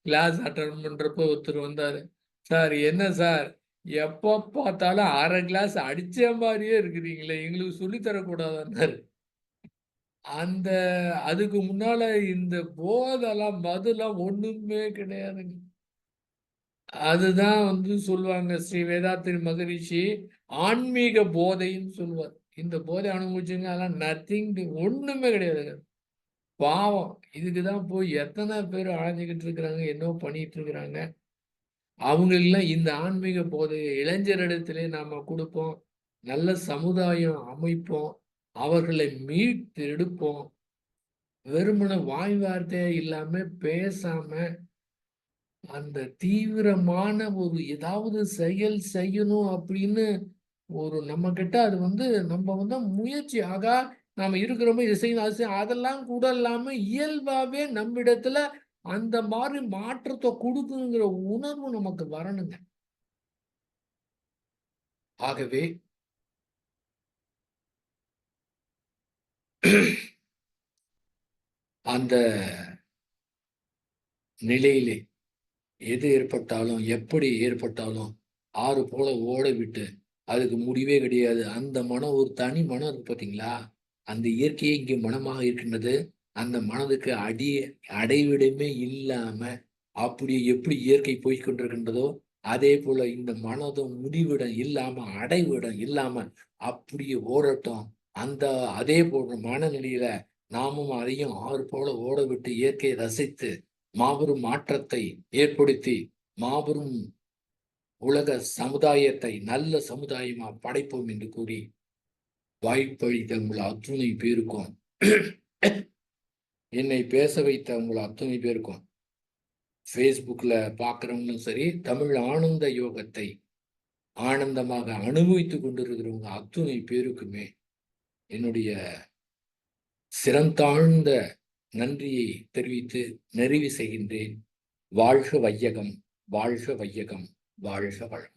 கிளாஸ் அட்டெண்ட் பண்றப்போ ஒருத்தர் வந்தாரு. சார் என்ன சார்? எப்ப பார்த்தாலும் 1/2 கிளாஸ் அடிச்ச மாரியே இருக்கிறீங்களே! எங்களுக்கு சொல்லி தரக்கூடாதான்னாரு. அந்த அதுக்கு முன்னால இந்த போதெல்லாம், மதுலாம் ஒண்ணுமே கிடையாதுங்க. அதுதான் வந்து சொல்லுவாங்க ஸ்ரீ வேதாத்திரி மகரிஷி, ஆன்மீக போதைன்னு சொல்லுவார். இந்த போதை அனுபவிச்சவங்க அதெல்லாம் நத்திங் ஒண்ணுமே கிடையாதுங்க. பாவம். இதுக்கு தான் போய் எத்தன பேர் அலைஞ்சுகிட்டு இருக்கிறாங்க, என்னவோ பண்ணிட்டு இருக்கிறாங்க. அவங்களுக்கெல்லாம் இந்த ஆன்மீக போதைய இளைஞரிடத்திலே நாம குடுப்போம். நல்ல சமுதாயம் அமைப்போம். அவர்களை மீட்டெடுப்போம். வெறுமனே வாய் வார்த்தையா இல்லாம, பேசாம, அந்த தீவிரமான ஒரு ஏதாவது செயல் செய்யணும் அப்படின்னு ஒரு நம்மகிட்ட அது வந்து நம்ம வந்து முயற்சி ஆகா நாம இருக்கிறோமோ இதை செய்யணும் அது செய்யணும் அதெல்லாம் கூட இல்லாம இயல்பாவே நம்மிடத்துல அந்த மாதிரி மாற்றத்தை கொடுக்குங்கிற உணர்வு நமக்கு வரணுங்க. ஆகவே அந்த நிலையிலே எது ஏற்பட்டாலும், எப்படி ஏற்பட்டாலும், ஆறு போல ஓட விட்டு, அதுக்கு முடிவே கிடையாது. அந்த மனம் ஒரு தனி மனம் இருக்கு பார்த்தீங்களா? அந்த இயற்கையே இங்கே மனமாக இருக்கின்றது. அந்த மனதுக்கு அடைவிடமே இல்லாம, அப்படி எப்படி இயற்கை போய்க் கொண்டிருக்கின்றதோ, அதே போல இந்த மனதும் முடிவிடம் இல்லாம, அடைவிடம் இல்லாம, அப்படியே ஓடட்டும். அந்த அதே போன்ற மனநிலையில நாமும் அதையும் ஆறு போல ஓட விட்டு இயற்கையை ரசித்து மாபெரும் மாற்றத்தை ஏற்படுத்தி மாபெரும் உலக சமுதாயத்தை நல்ல சமுதாயமா படைப்போம் என்று கூறி வாய்ப்பளித்த உங்கள் அத்துணை பேருக்கும் என்னை பேச வைத்த உங்கள் அத்துணை பேருக்கும் ஃபேஸ்புக்ல பார்க்குறவங்களும் சரி தமிழ் ஆனந்த யோகத்தை ஆனந்தமாக அனுபவித்துக் கொண்டிருக்கிறவங்க அத்துணை பேருக்குமே என்னுடைய சிறந்தாழ்ந்த நன்றியை தெரிவித்து நிறைவு செய்கின்றேன். வாழ்க வையகம், வாழ்க வையகம், வாழ்க வளம்.